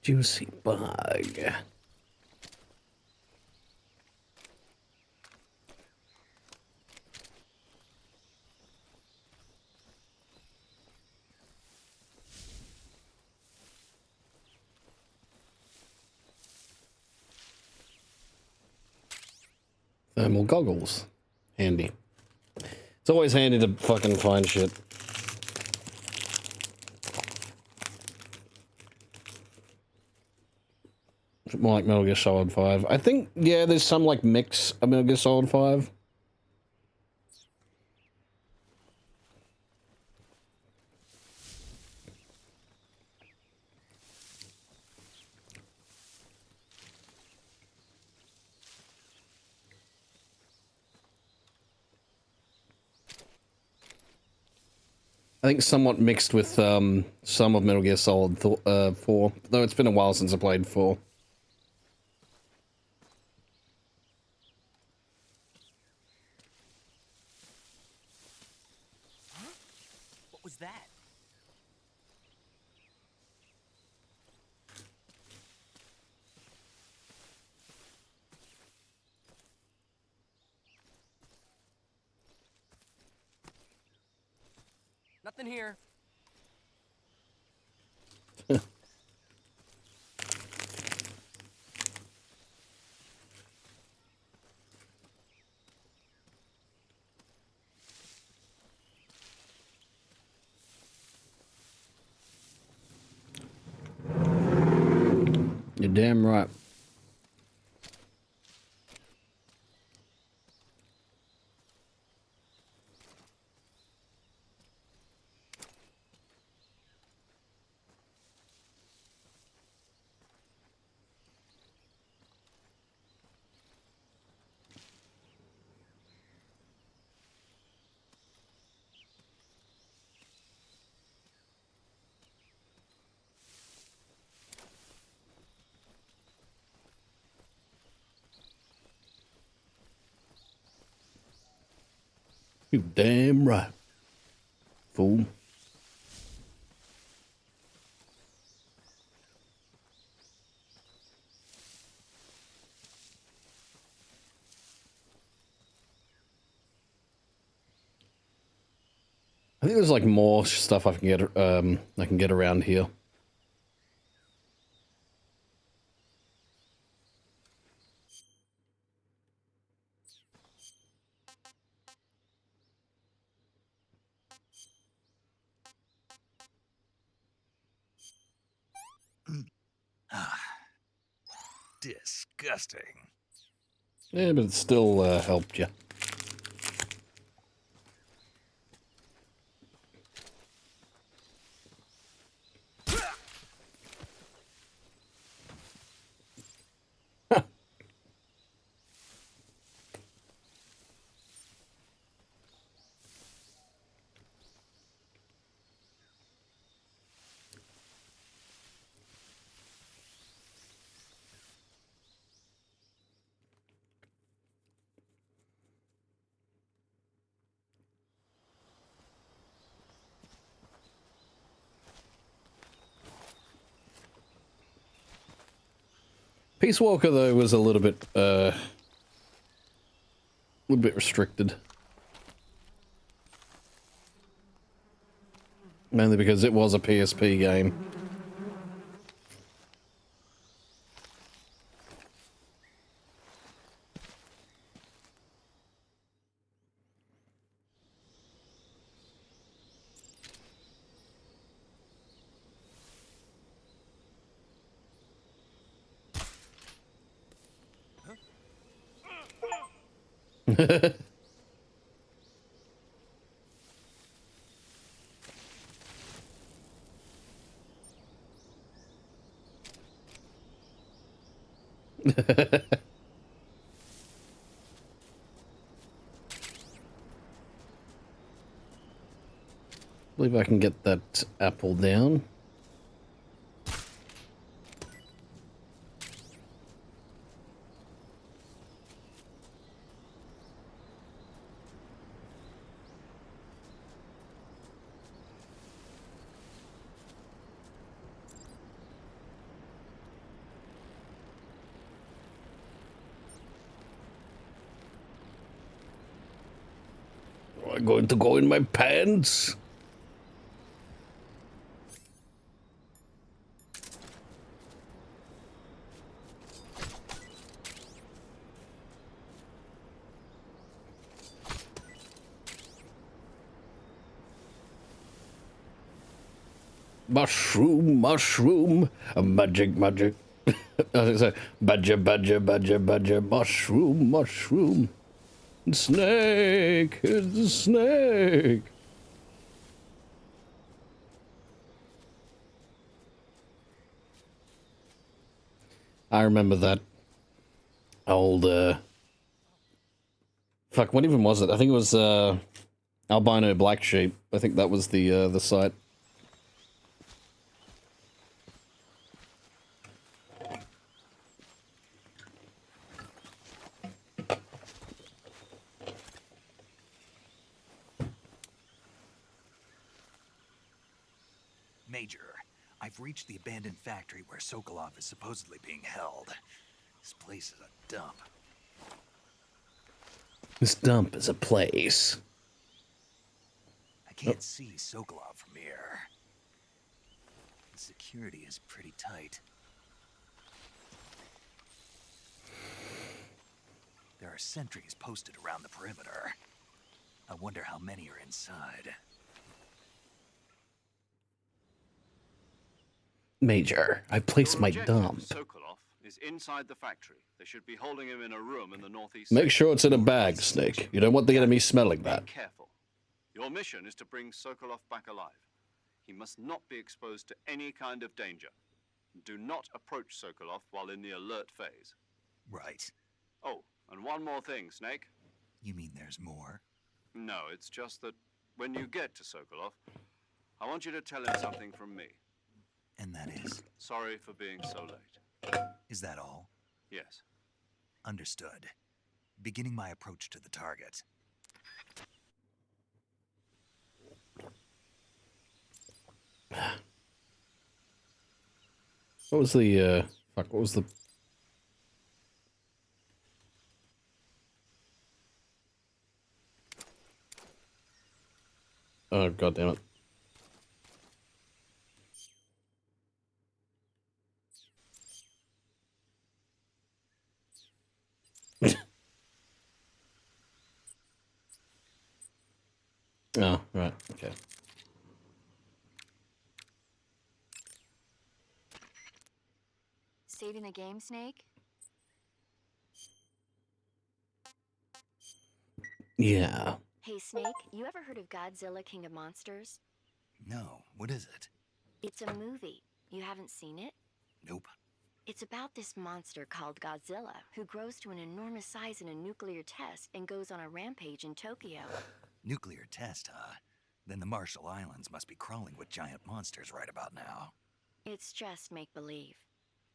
Juicy bug. Thermal goggles. Handy. It's always handy to fucking find shit. More like Metal Gear Solid 5. I think, yeah, there's some like mix of Metal Gear Solid 5. I think somewhat mixed with some of Metal Gear Solid 4, though it's been a while since I played 4. What was that? Nothing here. You're damn right. You damn right, fool. think there's like more stuff I can get around here. Disgusting. Yeah, but it still helped you. Peace Walker though was a little bit restricted. Mainly because it was a PSP game. Believe I can get that apple down. Am I going to go in my pants? Mushroom, mushroom, magic, magic. I was gonna say, badger, badger, badger, badger, mushroom, mushroom. Snake, it's a snake. I remember that old, fuck, what even was it? I think it was, Albino Black Sheep. I think that was the site. Major, I've reached the abandoned factory where Sokolov is supposedly being held. This place is a dump. This dump is a place. I can't see Sokolov from here. The security is pretty tight. There are sentries posted around the perimeter. I wonder how many are inside. Major, I placed Your my objective, dump. Sokolov, is inside the factory. They should be holding him in a room in the northeast. Make sure it's in a bag, Snake. You don't want the enemy smelling that. Be careful. Your mission is to bring Sokolov back alive. He must not be exposed to any kind of danger. Do not approach Sokolov while in the alert phase. Right. Oh, and one more thing, Snake. You mean there's more? No, it's just that when you get to Sokolov, I want you to tell him something from me. And that is? Sorry for being so late. Is that all? Yes. Understood. Beginning my approach to the target. What was the, fuck, what was the... Oh, god damn it. Oh, right, okay. Saving the game, Snake? Yeah. Hey, Snake, you ever heard of Godzilla King of Monsters? No, what is it? It's a movie. You haven't seen it? Nope. It's about this monster called Godzilla, who grows to an enormous size in a nuclear test and goes on a rampage in Tokyo. Nuclear test, huh? Then the Marshall Islands must be crawling with giant monsters right about now. It's just make-believe.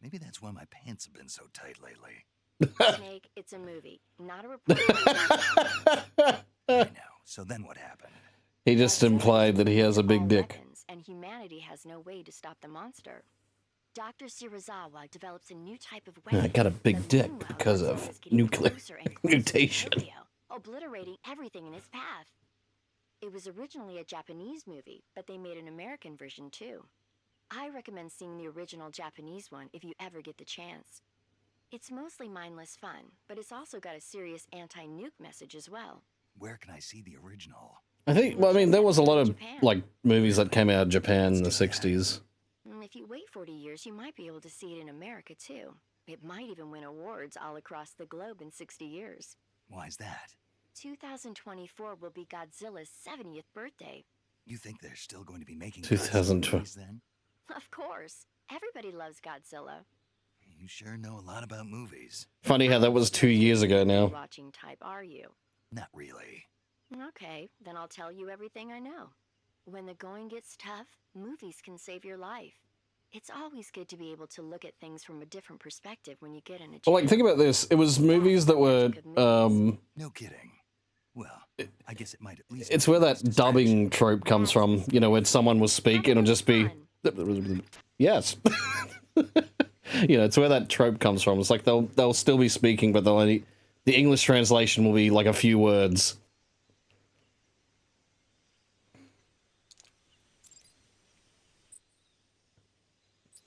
Maybe that's why my pants have been so tight lately. Snake, it's a movie, not a report. I know. So then what happened? He just implied that he has a big dick. Weapons, and humanity has no way to stop the monster. Dr. Shirazawa develops a new type of weapon. I got a big but dick meanwhile, because Godzilla of is getting nuclear closer and closer to mutation. Tokyo, obliterating everything in its path. It was originally a Japanese movie, but they made an American version too. I recommend seeing the original Japanese one if you ever get the chance. It's mostly mindless fun, but it's also got a serious anti-nuke message as well. Where can I see the original? I think, well, I mean, there was a lot of, like, movies that came out of Japan in the 60s. If you wait 40 years, you might be able to see it in America too. It might even win awards all across the globe in 60 years. Why's that? 2024 will be Godzilla's 70th birthday. You think they're still going to be making 2012 movies then? Of course. Everybody loves Godzilla. You sure know a lot about movies. Funny how that was 2 years ago now. Watching type, are you? Not really. Okay, then I'll tell you everything I know. When the going gets tough, movies can save your life. It's always good to be able to look at things from a different perspective when you get in a jam. Well, like, think about this. It was movies that were, No kidding. Well, I guess it might at least... it's where that dubbing trope comes from. You know, when someone will speak, it'll just be... Yes. You know, it's where that trope comes from. It's like they'll still be speaking, but they'll only... The English translation will be like a few words.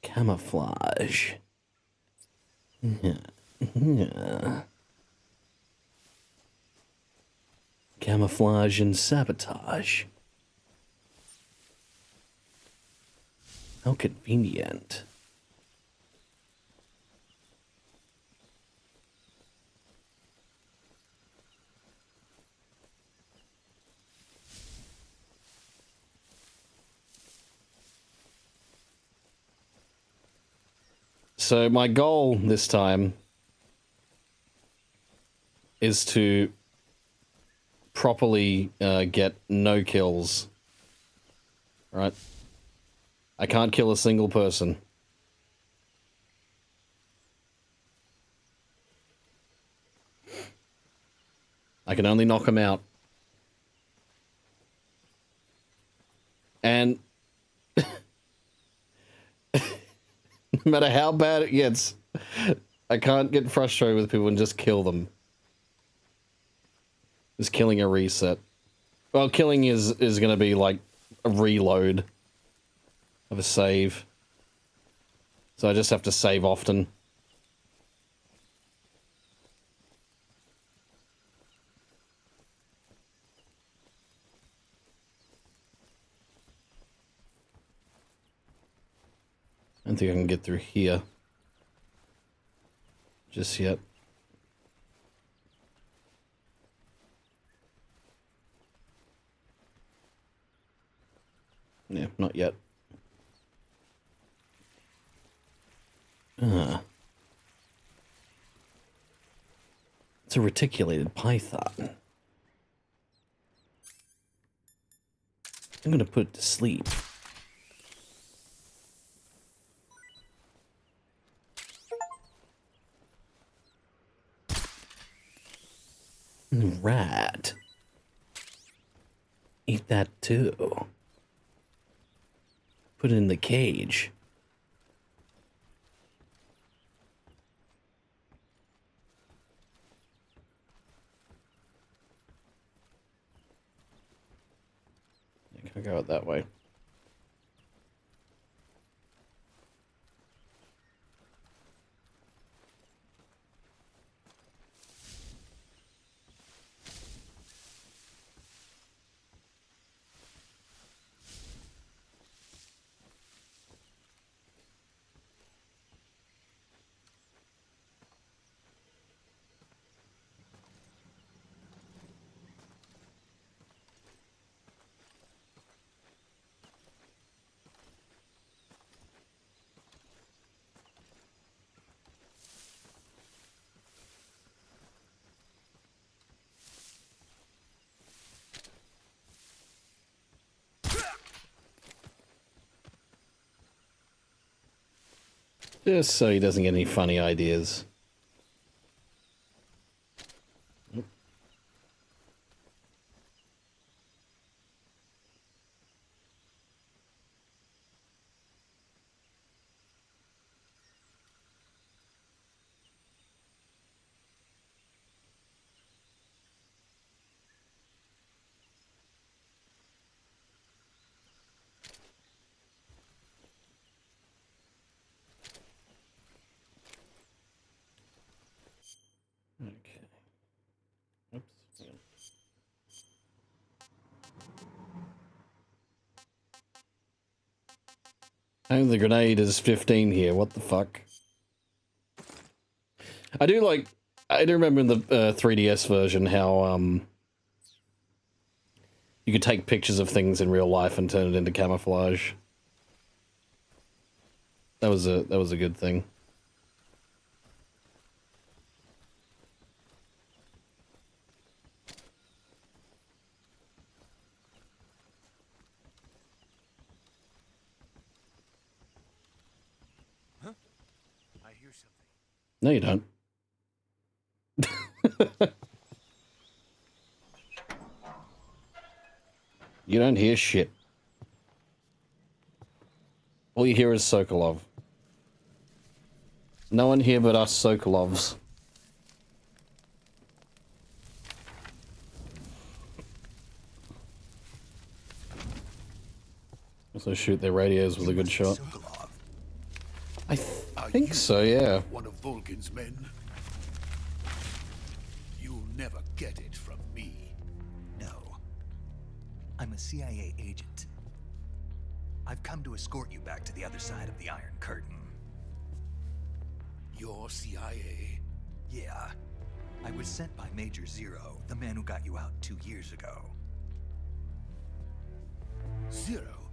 Camouflage. Yeah. Camouflage and sabotage. How convenient. So my goal this time is to properly get no kills. Right? I can't kill a single person. I can only knock them out. And no matter how bad it gets, I can't get frustrated with people and just kill them. Is killing a reset. Well, killing is going to be like a reload of a save. So I just have to save often. I don't think I can get through here just yet. Yeah, not yet. It's a reticulated python. I'm gonna put it to sleep. Rat. Eat that too. Put it in the cage. I'll go it that way. Just so he doesn't get any funny ideas. Okay. Oops. Hang on. And the grenade is 15 here. What the fuck? I do remember in the 3DS version how you could take pictures of things in real life and turn it into camouflage. That was a good thing. I hear something. No, you don't. You don't hear shit. All you hear is Sokolov. No one here but us Sokolovs. Also shoot their radios with a good shot. I think so, yeah. One of Vulcan's men. You'll never get it from me. No. I'm a CIA agent. I've come to escort you back to the other side of the Iron Curtain. You're CIA? Yeah. I was sent by Major Zero, the man who got you out 2 years ago. Zero?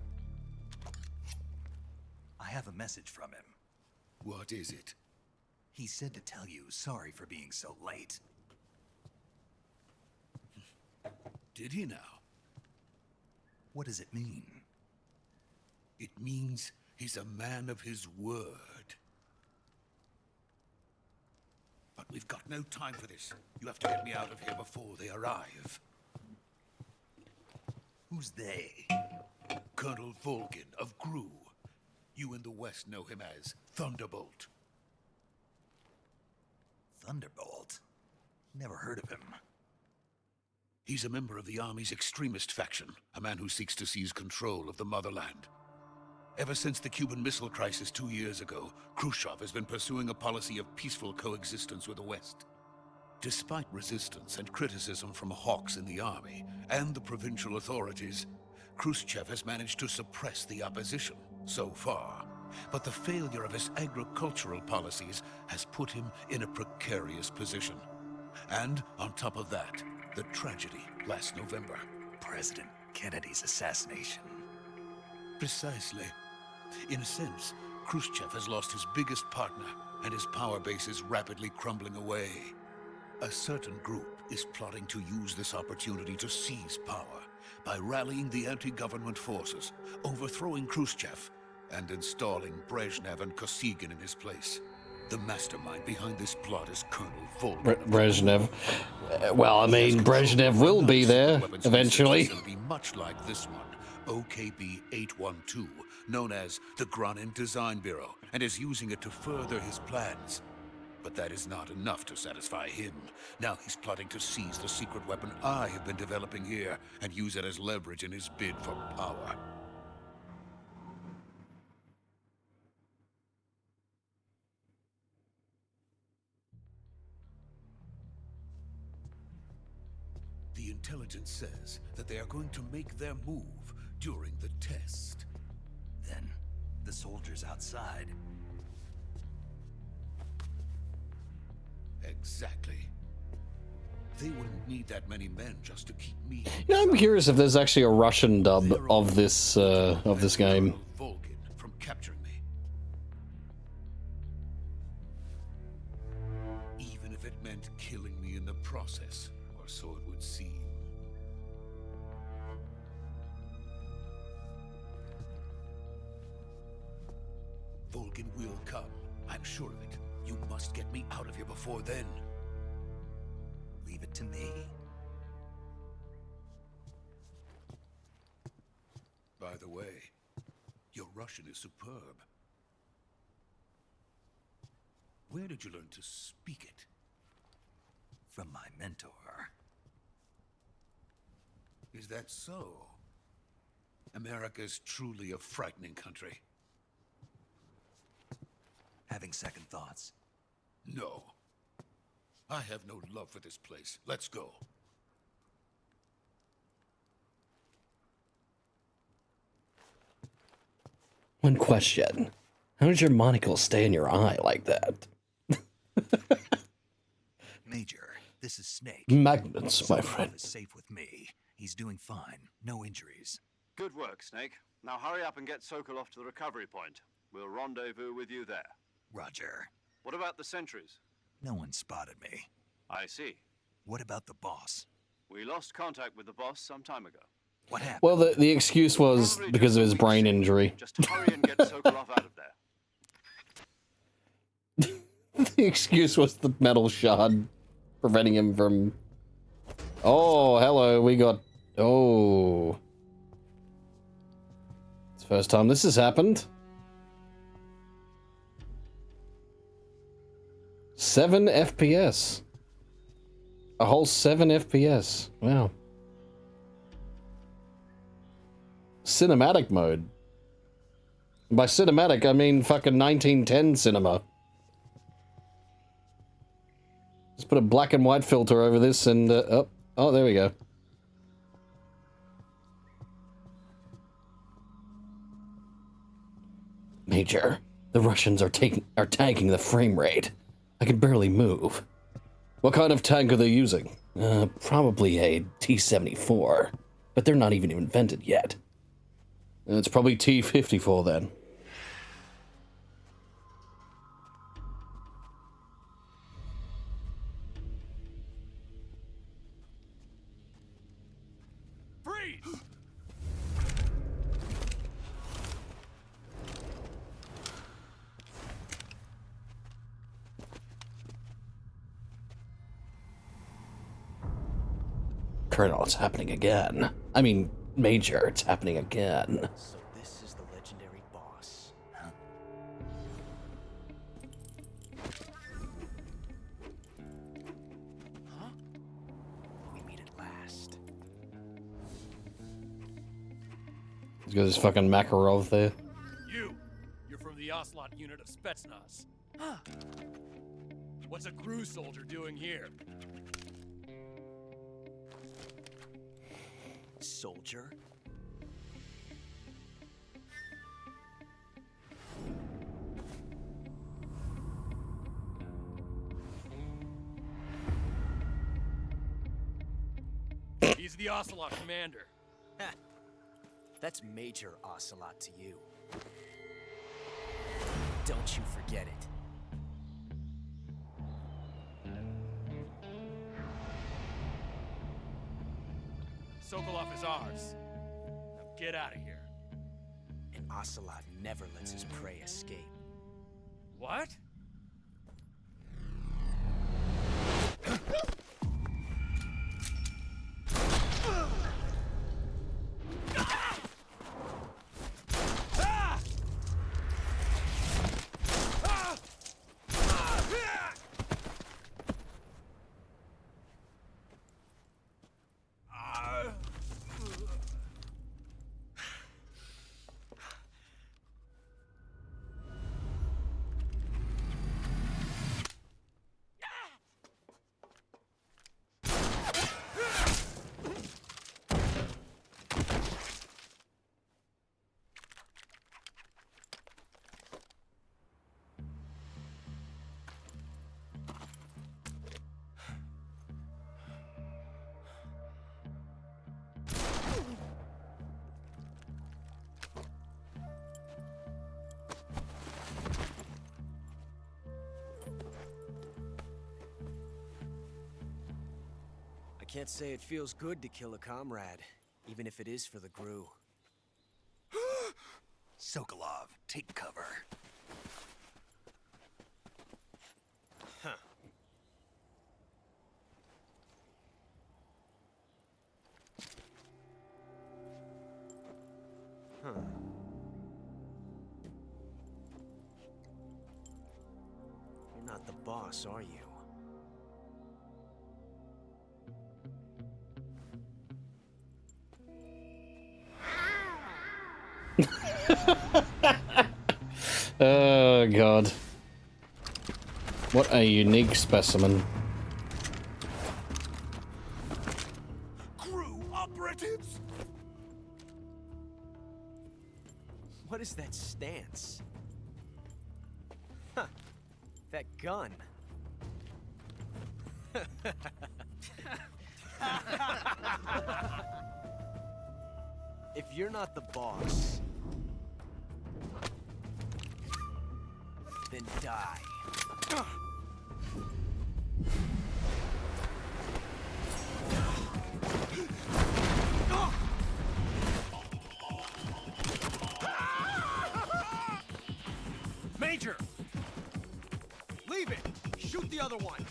I have a message from him. What is it? He said to tell you sorry for being so late. Did he now? What does it mean? It means he's a man of his word. But we've got no time for this. You have to get me out of here before they arrive. Who's they? Colonel Vulcan of Gru. You in the West know him as Thunderbolt. Thunderbolt? Never heard of him. He's a member of the Army's extremist faction, a man who seeks to seize control of the motherland. Ever since the Cuban Missile Crisis 2 years ago, Khrushchev has been pursuing a policy of peaceful coexistence with the West. Despite resistance and criticism from hawks in the army and the provincial authorities, Khrushchev has managed to suppress the opposition so far. But the failure of his agricultural policies has put him in a precarious position. And on top of that, the tragedy last November. President Kennedy's assassination. Precisely. In a sense, Khrushchev has lost his biggest partner, and his power base is rapidly crumbling away. A certain group is plotting to use this opportunity to seize power by rallying the anti-government forces, overthrowing Khrushchev, and installing Brezhnev and Kosygin in his place. The mastermind behind this plot is Colonel Vulcan. Brezhnev. Well, I mean, Brezhnev will be there eventually. It'll be much like this one, OKB 812, known as the Granin Design Bureau, and is using it to further his plans. But that is not enough to satisfy him. Now he's plotting to seize the secret weapon I have been developing here and use it as leverage in his bid for power. The intelligence says that they are going to make their move during the test. Then, the soldiers outside. Exactly. They wouldn't need that many men just to keep me. You know, I'm curious if there's actually a Russian dub of this game. Vulcan from capturing me. Even if it meant killing me in the process, or so it would seem. Vulcan will come. I'm sure of it. You must get me out of here before then. Leave it to me. By the way, your Russian is superb. Where did you learn to speak it? From my mentor. Is that so? America's truly a frightening country. Having second thoughts? No. I have no love for this place. Let's go. One question. How does your monocle stay in your eye like that? Major, this is Snake. Magnets, my friend. Sokolov is safe with me. He's doing fine. No injuries. Good work, Snake. Now hurry up and get Sokolov to the recovery point. We'll rendezvous with you there. Roger. What about the sentries? No one spotted me. I see. What about the boss? We lost contact with the boss some time ago. What happened? Well, the excuse was because of his brain injury. Just hurry and get Sokolov out of there. The excuse was the metal shard preventing him from... Oh, hello, we got... Oh. It's the first time this has happened. 7 FPS. A whole 7 FPS. Wow. Cinematic mode. By cinematic, I mean fucking 1910 cinema. Just put a black and white filter over this and, oh, there we go. Major, the Russians are tanking the frame rate. I can barely move. What kind of tank are they using? Probably a T-74, but they're not even invented yet. It's probably T-54 then. Freeze! Colonel, it's happening again. I mean, Major, it's happening again. So this is the legendary boss. Huh? Huh? We meet at last. He's got his fucking Makarov there. You're from the Ocelot unit of Spetsnaz. Huh. What's a crew soldier doing here? Soldier? He's the Ocelot commander. Ha! That's Major Ocelot to you. Don't you forget it. Sokolov is ours. Now get out of here. And Ocelot never lets his prey escape. What? Can't say it feels good to kill a comrade, even if it is for the Gru. Sokolov, take cover. Huh. Huh. You're not the boss, are you? Oh, God. What a unique specimen. Crew operatives! What is that stance? Huh. That gun. If you're not the boss, then die. Major! Leave it! Shoot the other one!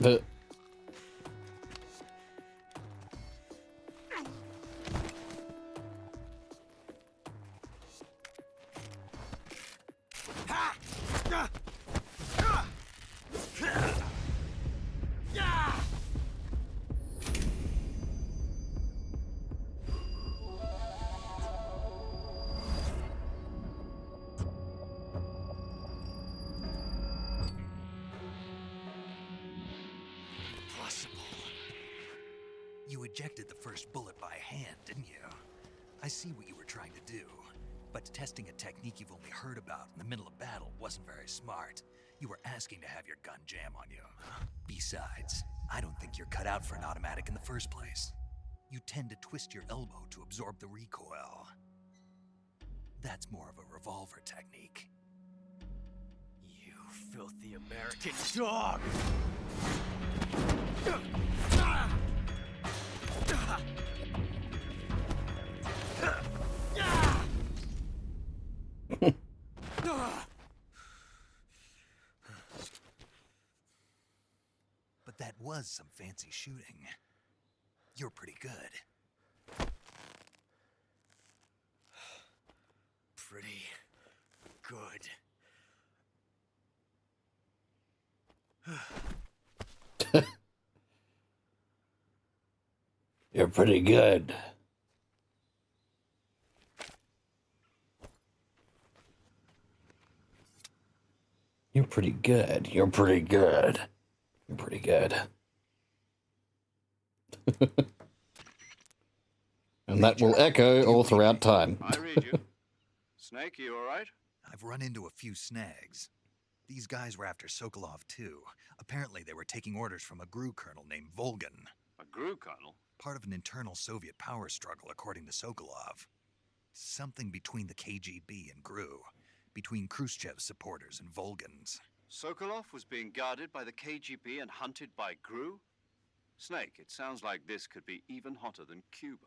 The... You ejected the first bullet by hand, didn't you? I see what you were trying to do. But testing a technique you've only heard about in the middle of battle wasn't very smart. You were asking to have your gun jam on you. Besides, I don't think you're cut out for an automatic in the first place. You tend to twist your elbow to absorb the recoil. That's more of a revolver technique. You filthy American dog! But that was some fancy shooting. You're pretty good. Pretty good. You're pretty good. You're pretty good. You're pretty good. You're pretty good. And that will echo all throughout time. I read you. Snake, you all right? I've run into a few snags. These guys were after Sokolov too. Apparently they were taking orders from a GRU colonel named Volgan. A GRU colonel? Part of an internal Soviet power struggle, according to Sokolov. Something between the KGB and GRU. Between Khrushchev's supporters and Volgan's. Sokolov was being guarded by the KGB and hunted by GRU? Snake, it sounds like this could be even hotter than Cuba.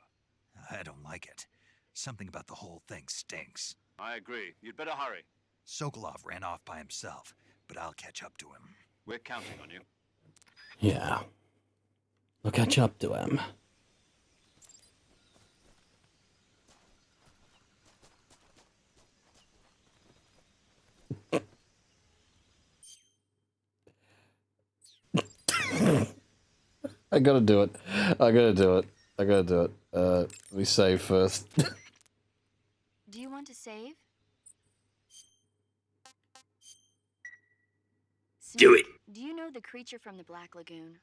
I don't like it. Something about the whole thing stinks. I agree. You'd better hurry. Sokolov ran off by himself, but I'll catch up to him. We're counting on you. Yeah. We'll catch up to him. I gotta do it. I gotta do it. I gotta do it. Let me save first. Do you want to save? Do it! Do you know the creature from the Black Lagoon?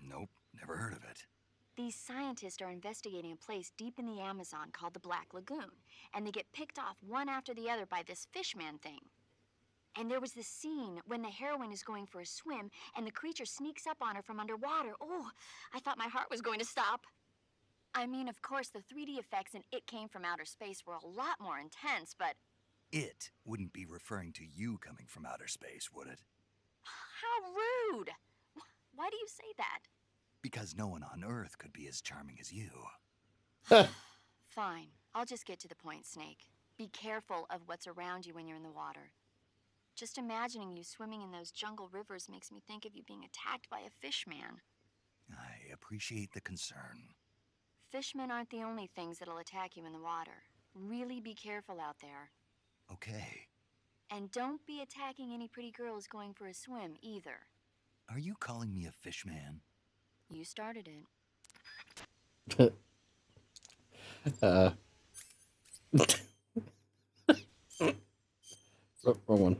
Nope, never heard of it. These scientists are investigating a place deep in the Amazon called the Black Lagoon, and they get picked off one after the other by this fishman thing. And there was this scene when the heroine is going for a swim, and the creature sneaks up on her from underwater. Oh, I thought my heart was going to stop. I mean, of course, the 3D effects in It Came from Outer Space were a lot more intense, but... It wouldn't be referring to you coming from outer space, would it? How rude! Why do you say that? Because no one on Earth could be as charming as you. Fine. I'll just get to the point, Snake. Be careful of what's around you when you're in the water. Just imagining you swimming in those jungle rivers makes me think of you being attacked by a fishman. I appreciate the concern. Fishmen aren't the only things that'll attack you in the water. Really be careful out there. Okay. And don't be attacking any pretty girls going for a swim, either. Are you calling me a fishman? You started it. Wrong one.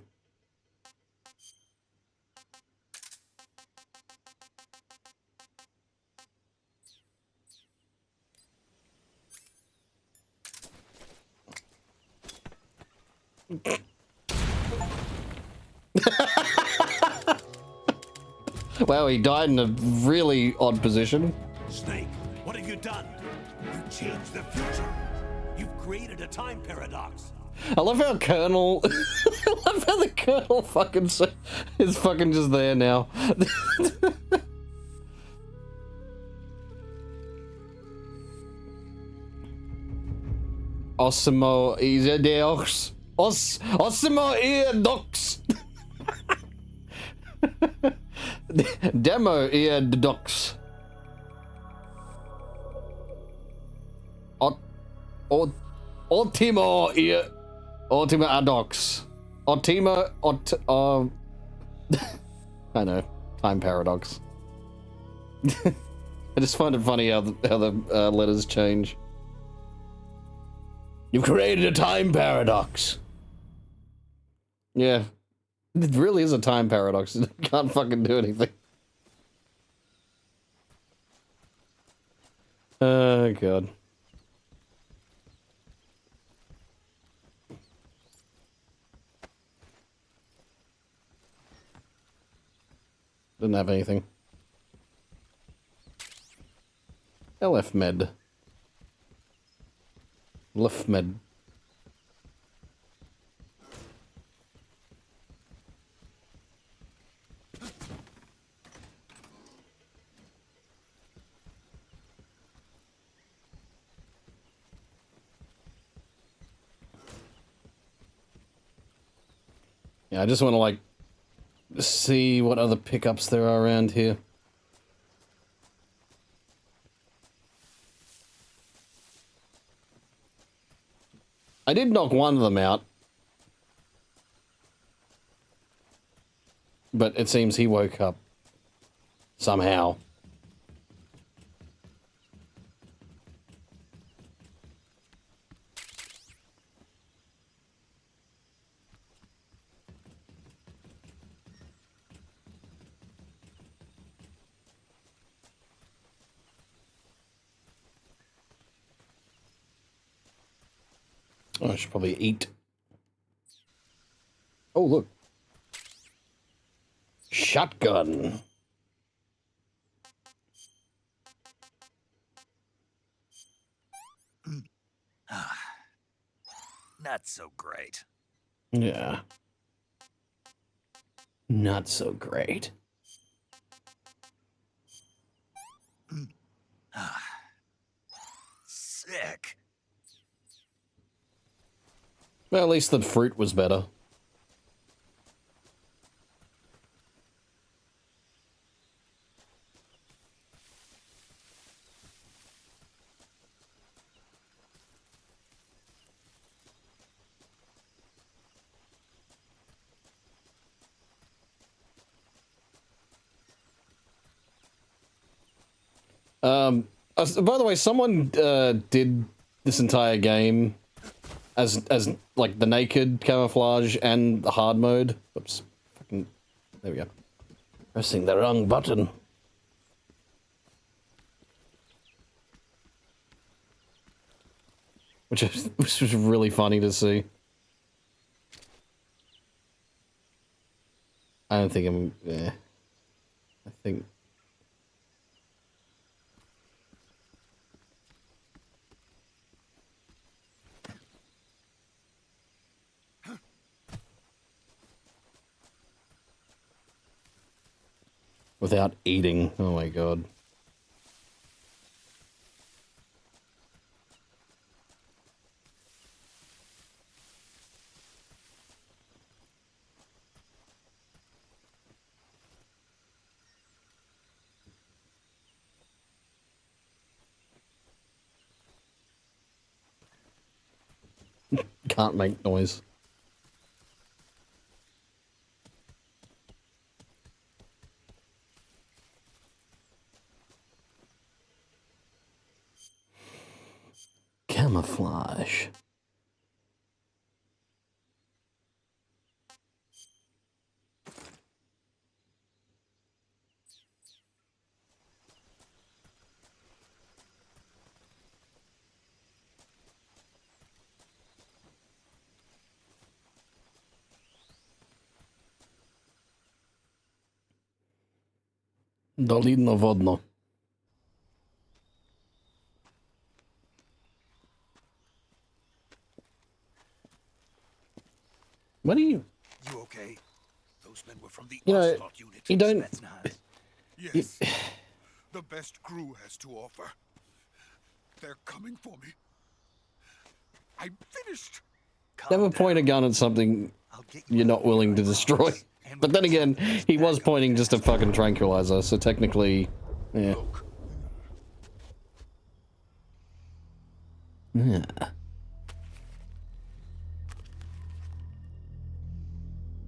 Wow, he died in a really odd position. Snake, what have you done? You changed the future. You've created a time paradox. I love how Colonel... I love how the Colonel is fucking just there now. Osimo Izedeox. Osimo Eodox. Demo Eodox. Ultimo Ultima Adox. Ultima I know. Time paradox. I just find it funny how the letters change. You've created a time paradox. Yeah. It really is a time paradox. It can't fucking do anything. Oh, God. Didn't have anything. LF Med. LF Med. Yeah, I just want to, like, see what other pickups there are around here. I did knock one of them out. But it seems he woke up. Somehow. Oh, I should probably eat. Oh, look. Shotgun. Not so great. Yeah. Not so great. Sick. Well, at least the fruit was better. By the way, someone did this entire game as like the naked camouflage and the hard mode. Oops, fucking There we go. Pressing the wrong button. Which was really funny to see. I don't think I'm... I think... Without eating. Oh my god. Can't make noise. Camouflage. Dolino wodno. What are you? You okay? Those men were from the You know, Ocelot unit. you don't... Yes. The best crew has to offer. They're coming for me. I'm finished. Never point a gun at something you're not willing to destroy. But then again, he was pointing just a fucking tranquilizer, so technically, yeah. Yeah.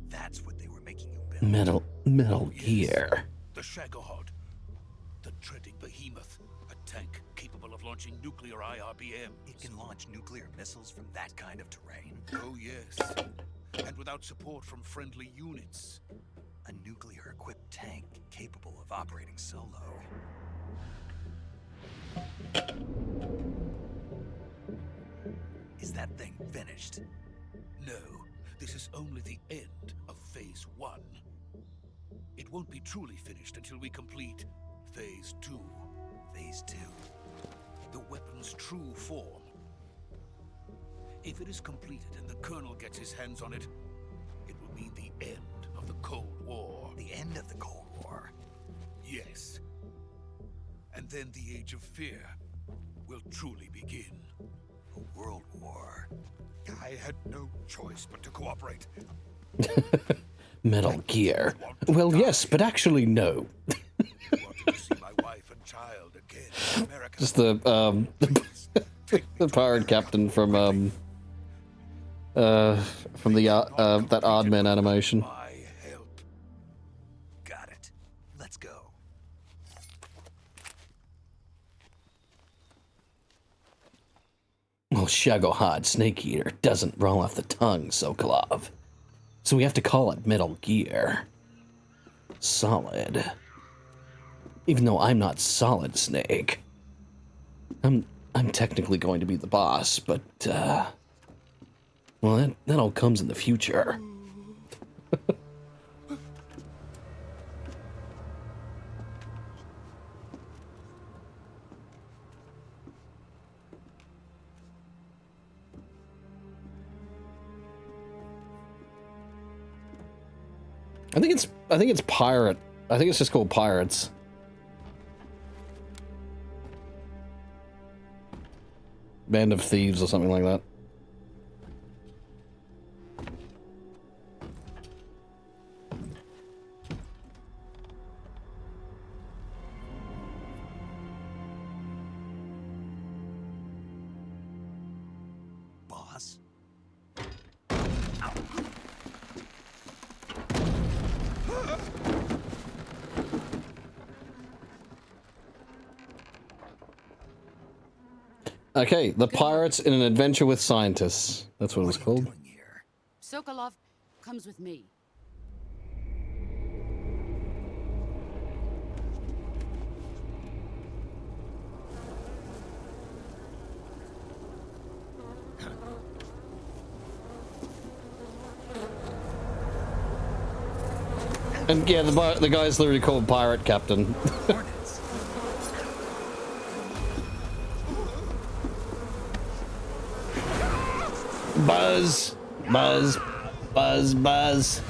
That's what they were making you build. Metal Gear. The Shagohod. The dreaded behemoth. A tank capable of launching nuclear IRBM. It can launch nuclear missiles from that kind of terrain. Oh, yes. And without support from friendly units. A nuclear-equipped tank capable of operating solo. Is that thing finished? No, this is only the end of Phase 1. It won't be truly finished until we complete Phase 2. Phase 2? The weapon's true form. If it is completed and the Colonel gets his hands on it, it will mean the end of the Cold War. The end of the Cold War? Yes. And then the Age of Fear will truly begin. A world war. I had no choice but to cooperate. Metal Gear. Well, yes, but actually no. Wanted to see my wife and child again in America. Just the the pirate captain from the that Oddman animation. My help. Got it. Let's go. Well, Shagohod Snake Eater doesn't roll off the tongue, Sokolov. So we have to call it Metal Gear. Solid. Even though I'm not Solid Snake. I'm technically going to be the boss, but well, that all comes in the future. I think it's pirate. I think it's just called Pirates. Band of Thieves or something like that. Boss? Okay, the Pirates in an Adventure with Scientists. That's what it was called. Sokolov comes with me. And yeah, the guy's literally called Pirate Captain. Hornets. Buzz, buzz, buzz, buzz.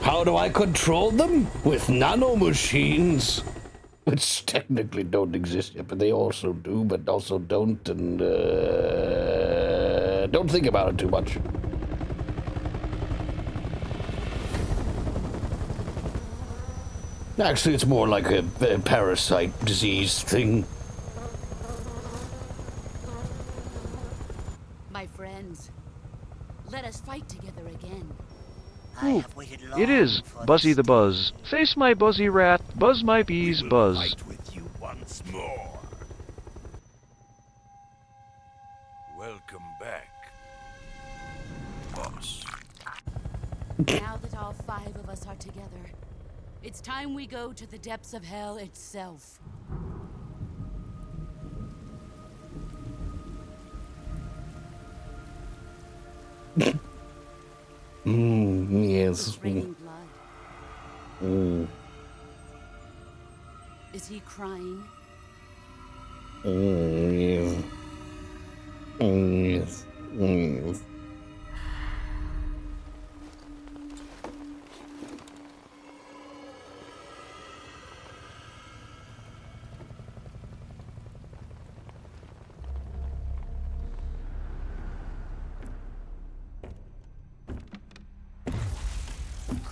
How do I control them? With nanomachines. Which technically don't exist yet, but they also do, but also don't, and don't think about it too much. Actually, it's more like a parasite disease thing. My friends, let us fight together again. It is Buzzy the Buzz. Face my Buzzy Rat, buzz my bees, buzz. Fight with you once more. Welcome back, boss. Now that all 5 of us are together, it's time we go to the depths of hell itself. Yes. It's raining blood. Is he crying? Yes. Yes. Yes.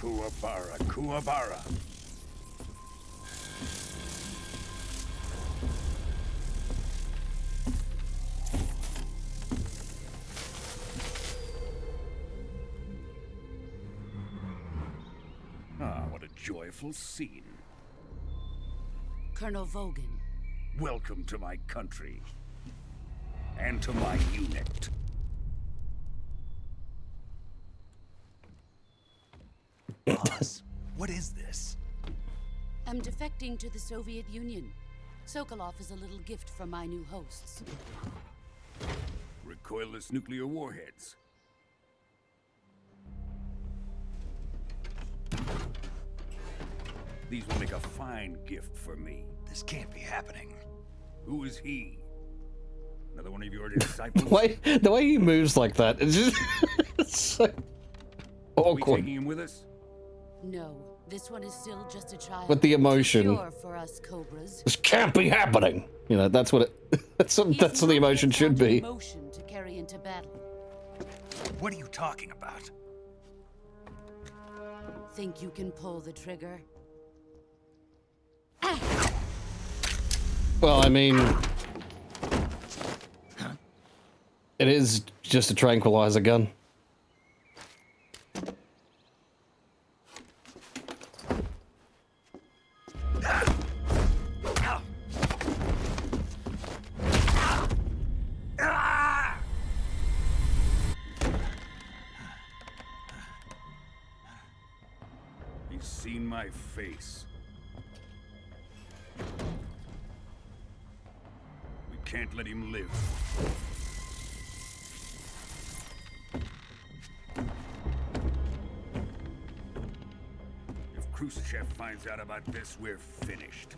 Kuwabara, Kuwabara. Ah, what a joyful scene. Colonel Vogan. Welcome to my country. And to my unit. Boss, what is this? I'm defecting to the Soviet Union. Sokolov is a little gift from my new hosts. Recoilless nuclear warheads. These will make a fine gift for me. This can't be happening. Who is he? Another one of your disciples? The way he moves like that, it's just it's so Are we awkward. taking him with us? No, this one is still just a child. With the emotion. Too pure for us cobras. This can't be happening. You know, that's what it. That's what He's the emotion not should got be. Emotion to carry into battle. What are you talking about? Think you can pull the trigger? Well, I mean, it is just a tranquilizer gun. He's seen my face. We can't let him live. If Khrushchev finds out about this, we're finished.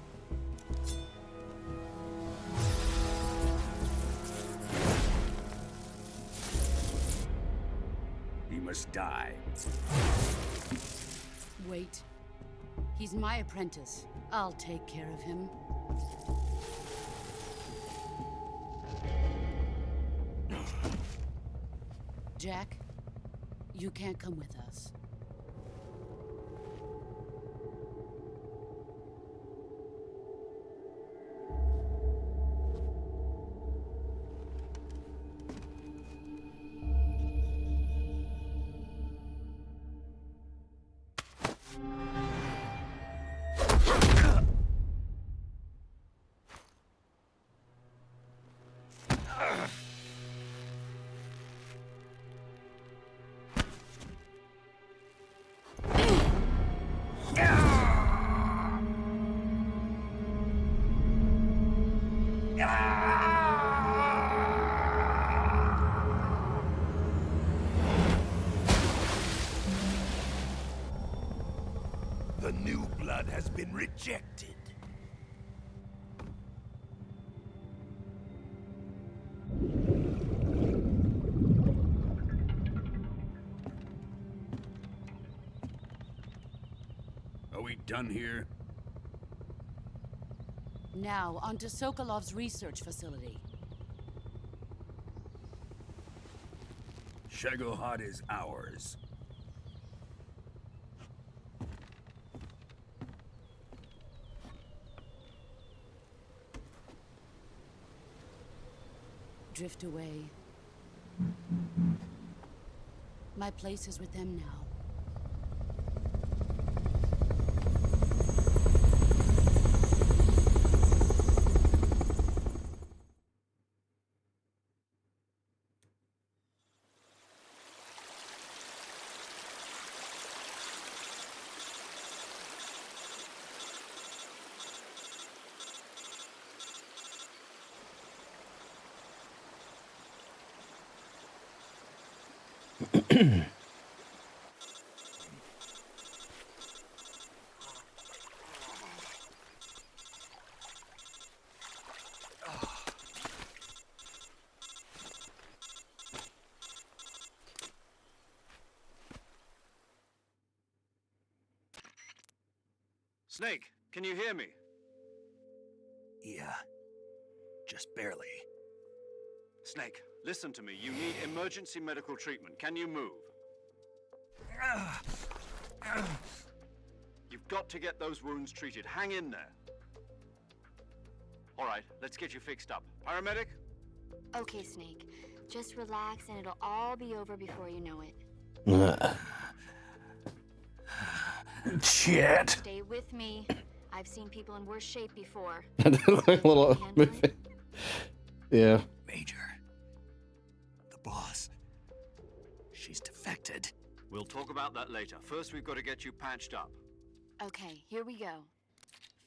He must die. Wait. He's my apprentice. I'll take care of him. Jack, you can't come with us. The new blood has been rejected. Are we done here? Now, on to Sokolov's research facility. Shagohod is ours. Drift away. My place is with them now. Snake, can you hear me? Yeah. Just barely. Snake, listen to me. You need emergency medical treatment. Can you move? You've got to get those wounds treated. Hang in there. All right, let's get you fixed up. Paramedic? Okay, Snake. Just relax and it'll all be over before you know it. Shit. Stay with me. I've seen people in worse shape before. Little yeah. Major. The boss. She's defected. We'll talk about that later. First, we've got to get you patched up. Okay, here we go.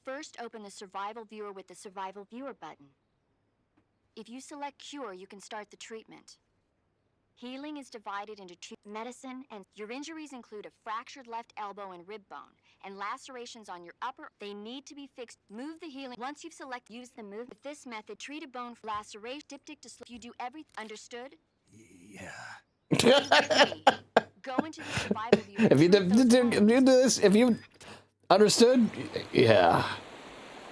First, open the survival viewer with the survival viewer button. If you select cure, you can start the treatment. Healing is divided into medicine, and your injuries include a fractured left elbow and rib bone, and lacerations on your upper. They need to be fixed. Move the healing. Once you've selected, use the move. With this method, treat a bone laceration, diptych to you do everything. Understood? Yeah. Go into the survival viewer. If you do this, if you understood, yeah.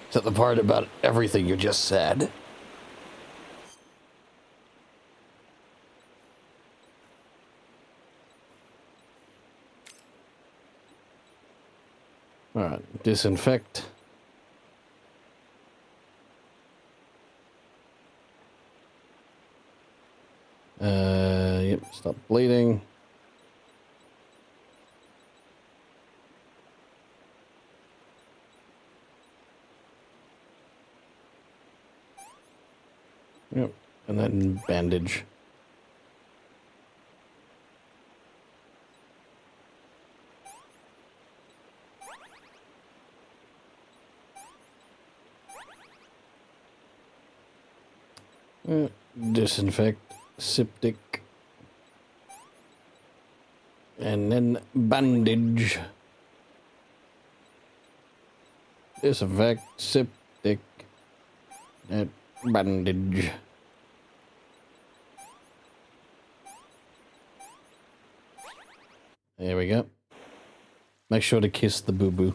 Except the part about everything you just said. All right, disinfect. Yep, stop bleeding. Yep, and then bandage. Disinfect, septic, and then bandage. Disinfect, septic, and bandage. There we go. Make sure to kiss the boo-boo.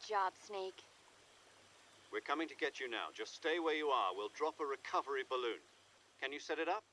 job, Snake. We're coming to get you now. Just stay where you are. We'll drop a recovery balloon. Can you set it up?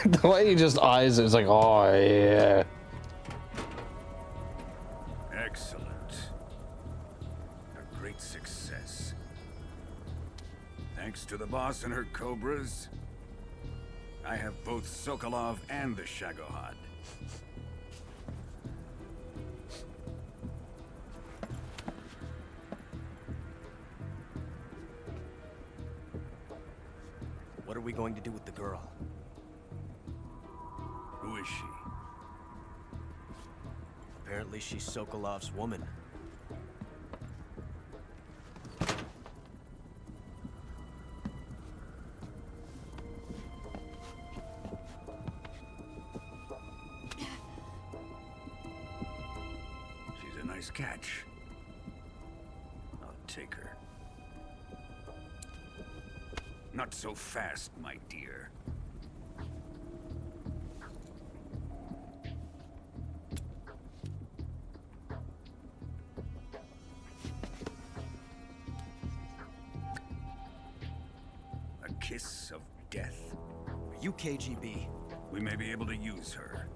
The way he just eyes it, it's like, oh yeah. Excellent. A great success. Thanks to the boss and her cobras, I have both Sokolov and the Shagohod. What are we going to do with the girl? Who is she? Apparently she's Sokolov's woman. She's a nice catch. I'll take her. Not so fast, my dear. A kiss of death? Are you KGB? We may be able to use her.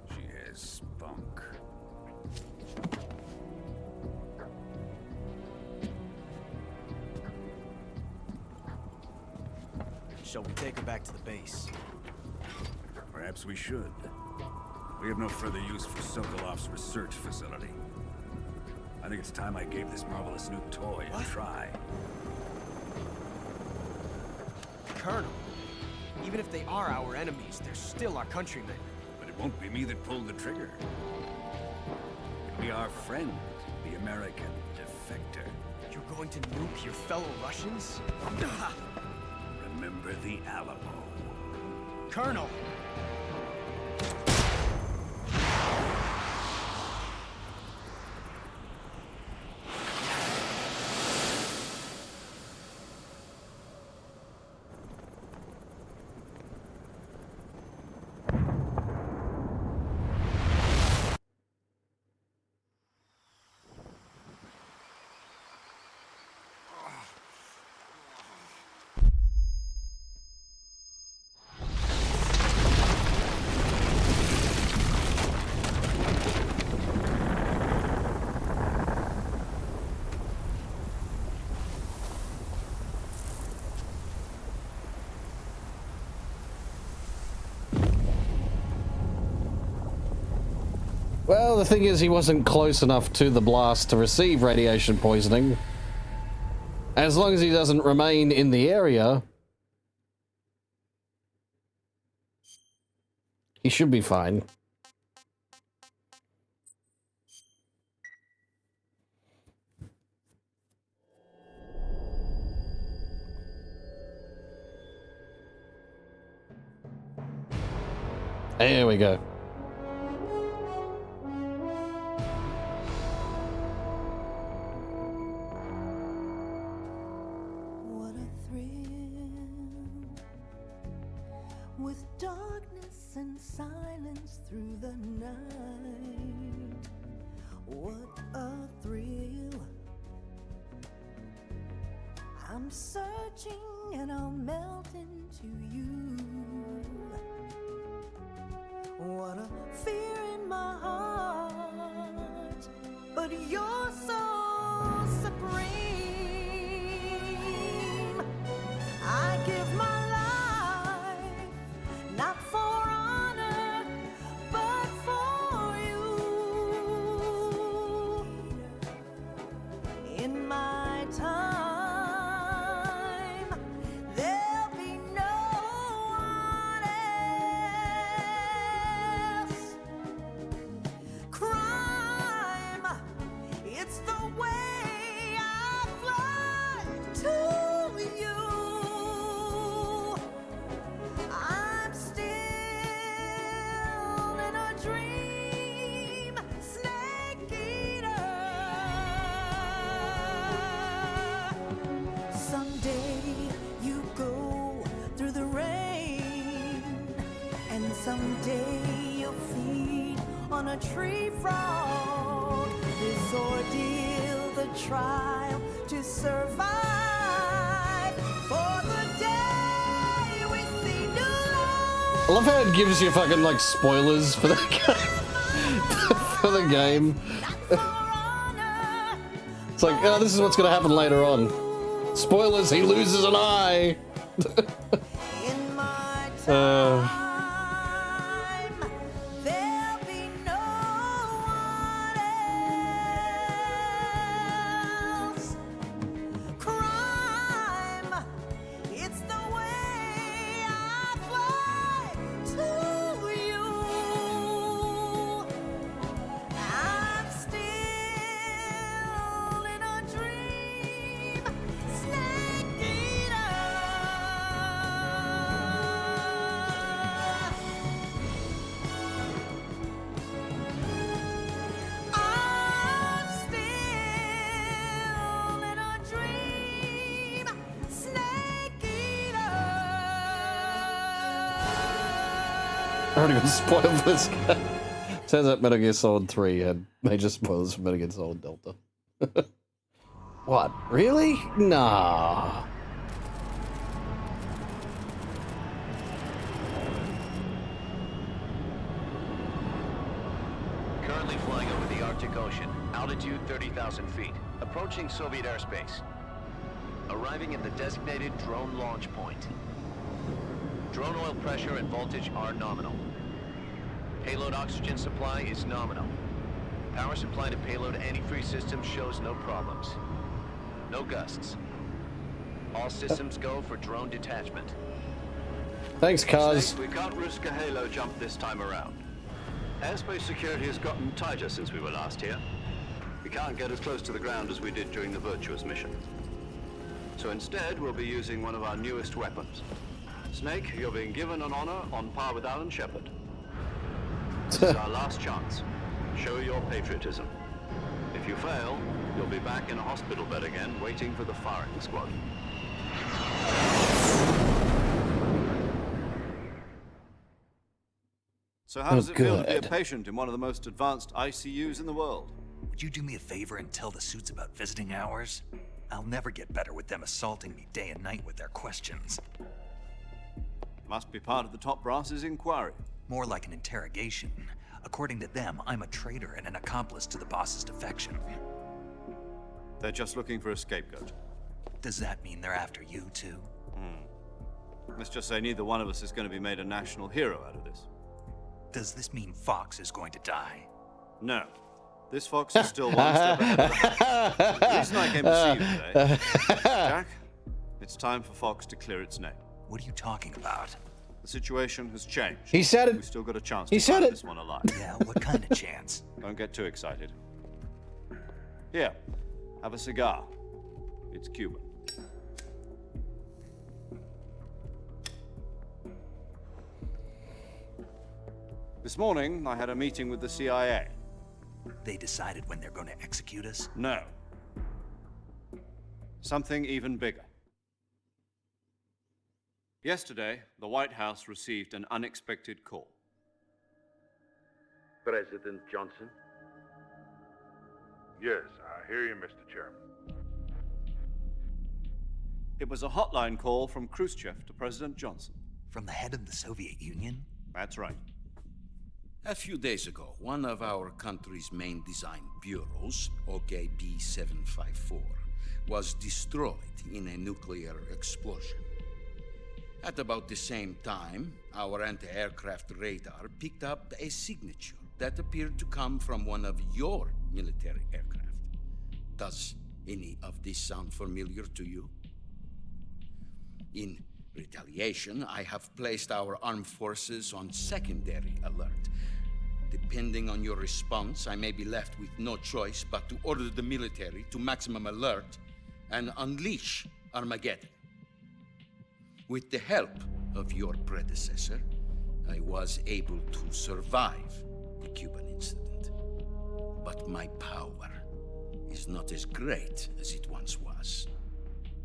She has spunk. Shall we take her back to the base? Perhaps we should. We have no further use for Sokolov's research facility. I think it's time I gave this marvelous new toy a try. Colonel, even if they are our enemies, they're still our countrymen. But it won't be me that pulled the trigger. It'll be our friend, the American defector. You're going to nuke your fellow Russians? Remember the Alamo. Colonel! Well, the thing is, he wasn't close enough to the blast to receive radiation poisoning. As long as he doesn't remain in the area, He should be fine. There we go. What a thrill, with darkness and silence through the night. What a thrill. I'm searching and I'll melt into you. What a fear in my heart, but you're so supreme. I give my life, not for honor, but for you. In my time, there'll be no one else. Crime, it's the way I fly to you. I'm still in a dream, snake eater. Someday you go through the rain, and someday you'll feed on a tree frog. This ordeal, the trial to survive, for the day we see new life. I love how it gives you fucking like spoilers for the for the game. It's like, oh, this is what's gonna happen later on. Spoilers, he loses an eye. There'll be no one else. Crime, it's the way I fly to you. I'm still in a dream, snake eater. I'm still in a dream, snake eater. I already got spoiled for this guy. Turns out Metal Gear Solid 3 had major spoilers for Metal Gear Solid Delta. What? Really? Nah. Currently flying over the Arctic Ocean, altitude 30,000 feet, approaching Soviet airspace. Arriving at the designated drone launch point. Drone oil pressure and voltage are nominal. Payload oxygen supply is nominal. Power supply to payload antifreeze system shows no problems. No gusts. All systems go for drone detachment. Thanks, Kaz. Snake, we can't risk a halo jump this time around. Airspace security has gotten tighter since we were last here. We can't get as close to the ground as we did during the Virtuous mission. So instead, we'll be using one of our newest weapons. Snake, you're being given an honor on par with Alan Shepard. This is our last chance. Show your patriotism. If you fail, you'll be back in a hospital bed again, waiting for the firing squad. So how does it feel to be a patient in one of the most advanced ICUs in the world? Would you do me a favor and tell the suits about visiting hours? I'll never get better with them assaulting me day and night with their questions. Must be part of the top brass's inquiry. More like an interrogation. According to them, I'm a traitor and an accomplice to the boss's defection. They're just looking for a scapegoat. Does that mean they're after you, too? Let's just say neither one of us is going to be made a national hero out of this. Does this mean Fox is going to die? No. This Fox is still one step ahead of the reason I came to see you today, Jack, it's time for Fox to clear its name. What are you talking about? The situation has changed. He said it. We've still got a chance He to said find it. this one alive. Yeah, what kind of chance? Don't get too excited. Here, have a cigar. It's Cuban. This morning, I had a meeting with the CIA. They decided when they're going to execute us? No. Something even bigger. Yesterday, the White House received an unexpected call. President Johnson? Yes, I hear you, Mr. Chairman. It was a hotline call from Khrushchev to President Johnson. From the head of the Soviet Union? That's right. A few days ago, one of our country's main design bureaus, OKB 754, was destroyed in a nuclear explosion. At about the same time, our anti-aircraft radar picked up a signature that appeared to come from one of your military aircraft. Does any of this sound familiar to you? In retaliation, I have placed our armed forces on secondary alert. Depending on your response, I may be left with no choice but to order the military to maximum alert and unleash Armageddon. With the help of your predecessor, I was able to survive the Cuban incident. But my power is not as great as it once was.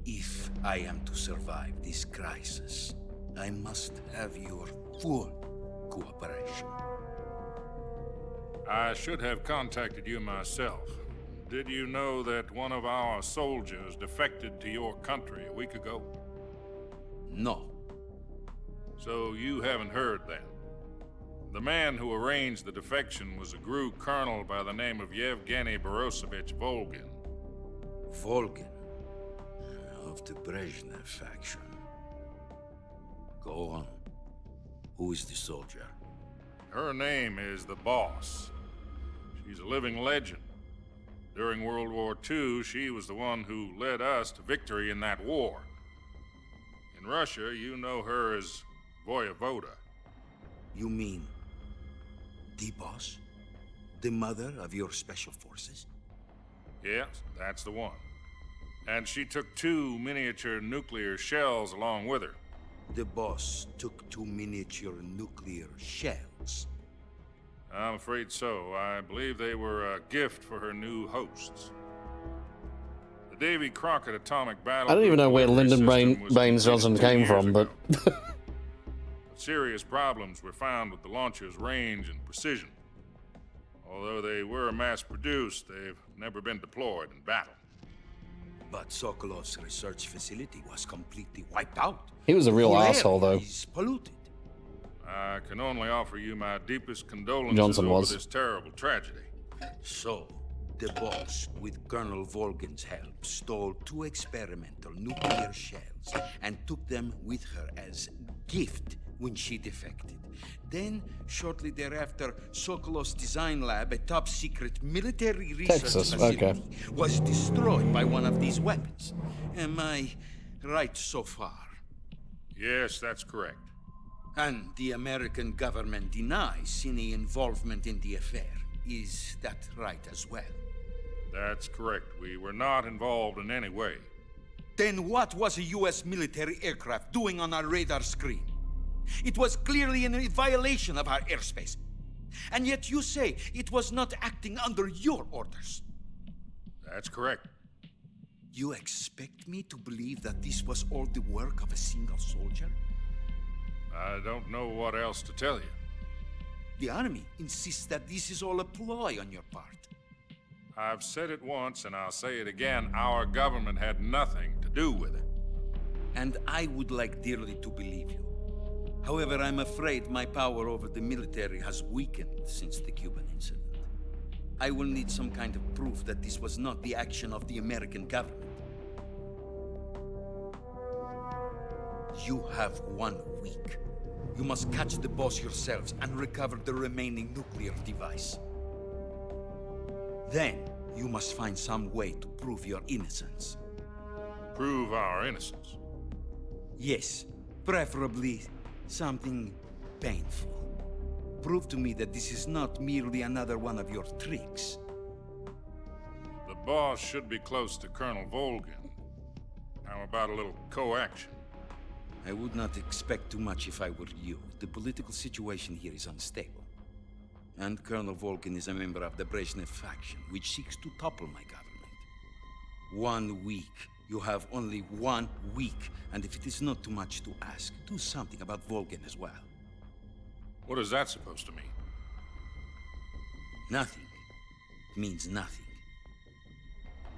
If I am to survive this crisis, I must have your full cooperation. I should have contacted you myself. Did you know that one of our soldiers defected to your country a week ago? No. So you haven't heard then? The man who arranged the defection was a GRU colonel by the name of Yevgeny Borosovich Volgin. Volgin? Of the Brezhnev faction. Go on. Who is the soldier? Her name is the Boss. She's a living legend. During World War II, she was the one who led us to victory in that war. In Russia, you know her as Voyevoda. You mean the Boss? The mother of your special forces? Yes, that's the one. And she took 2 miniature nuclear shells along with her. The Boss took 2 miniature nuclear shells? I'm afraid so. I believe they were a gift for her new hosts. The Davy Crockett atomic battle... I don't even know where Lyndon Baines Johnson came from, but... Serious problems were found with the launcher's range and precision. Although they were mass-produced, they've never been deployed in battle. But Sokolov's research facility was completely wiped out. He was a real asshole, though. He's polluted. I can only offer you my deepest condolences Johnson over was. this terrible tragedy. So, the Boss, with Colonel Volgin's help, stole 2 experimental nuclear shells and took them with her as gift when she defected. Then, shortly thereafter, Sokolov's design lab, a top-secret military research facility, was destroyed by one of these weapons. Am I right so far? Yes, that's correct. And the American government denies any involvement in the affair. Is that right as well? That's correct. We were not involved in any way. Then what was a U.S. military aircraft doing on our radar screen? It was clearly in violation of our airspace. And yet you say it was not acting under your orders. That's correct. You expect me to believe that this was all the work of a single soldier? I don't know what else to tell you. The Army insists that this is all a ploy on your part. I've said it once and I'll say it again. Our government had nothing to do with it. And I would like dearly to believe you. However, I'm afraid my power over the military has weakened since the Cuban incident. I will need some kind of proof that this was not the action of the American government. You have 1 week. You must catch the Boss yourselves and recover the remaining nuclear device. Then, you must find some way to prove your innocence. Prove our innocence? Yes, preferably Something painful. Prove to me that this is not merely another one of your tricks. The boss should be close to Colonel Volgin. How about a little co-action? I would not expect too much if I were you. The political situation here is unstable. And Colonel Volgin is a member of the Brezhnev faction, which seeks to topple my government. 1 week. You have only 1 week. And if it is not too much to ask, do something about Volgin as well. What is that supposed to mean? Nothing. It means nothing.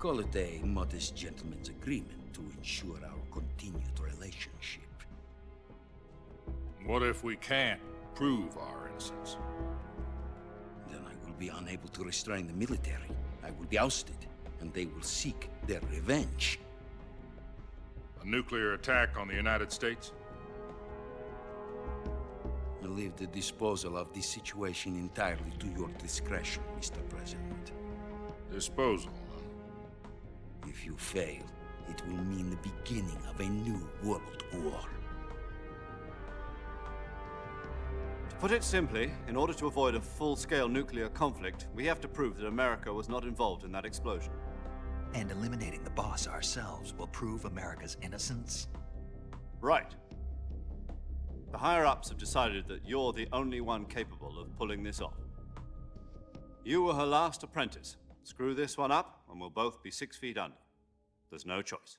Call it a modest gentleman's agreement to ensure our continued relationship. What if we can't prove our innocence? Then I will be unable to restrain the military. I will be ousted, and they will seek their revenge. A nuclear attack on the United States? I leave the disposal of this situation entirely to your discretion, Mr. President. Disposal, huh? If you fail, it will mean the beginning of a new world war. To put it simply, in order to avoid a full-scale nuclear conflict, we have to prove that America was not involved in that explosion. And eliminating the boss ourselves will prove America's innocence? Right. The higher-ups have decided that you're the only one capable of pulling this off. You were her last apprentice. Screw this one up, and we'll both be 6 feet under. There's no choice.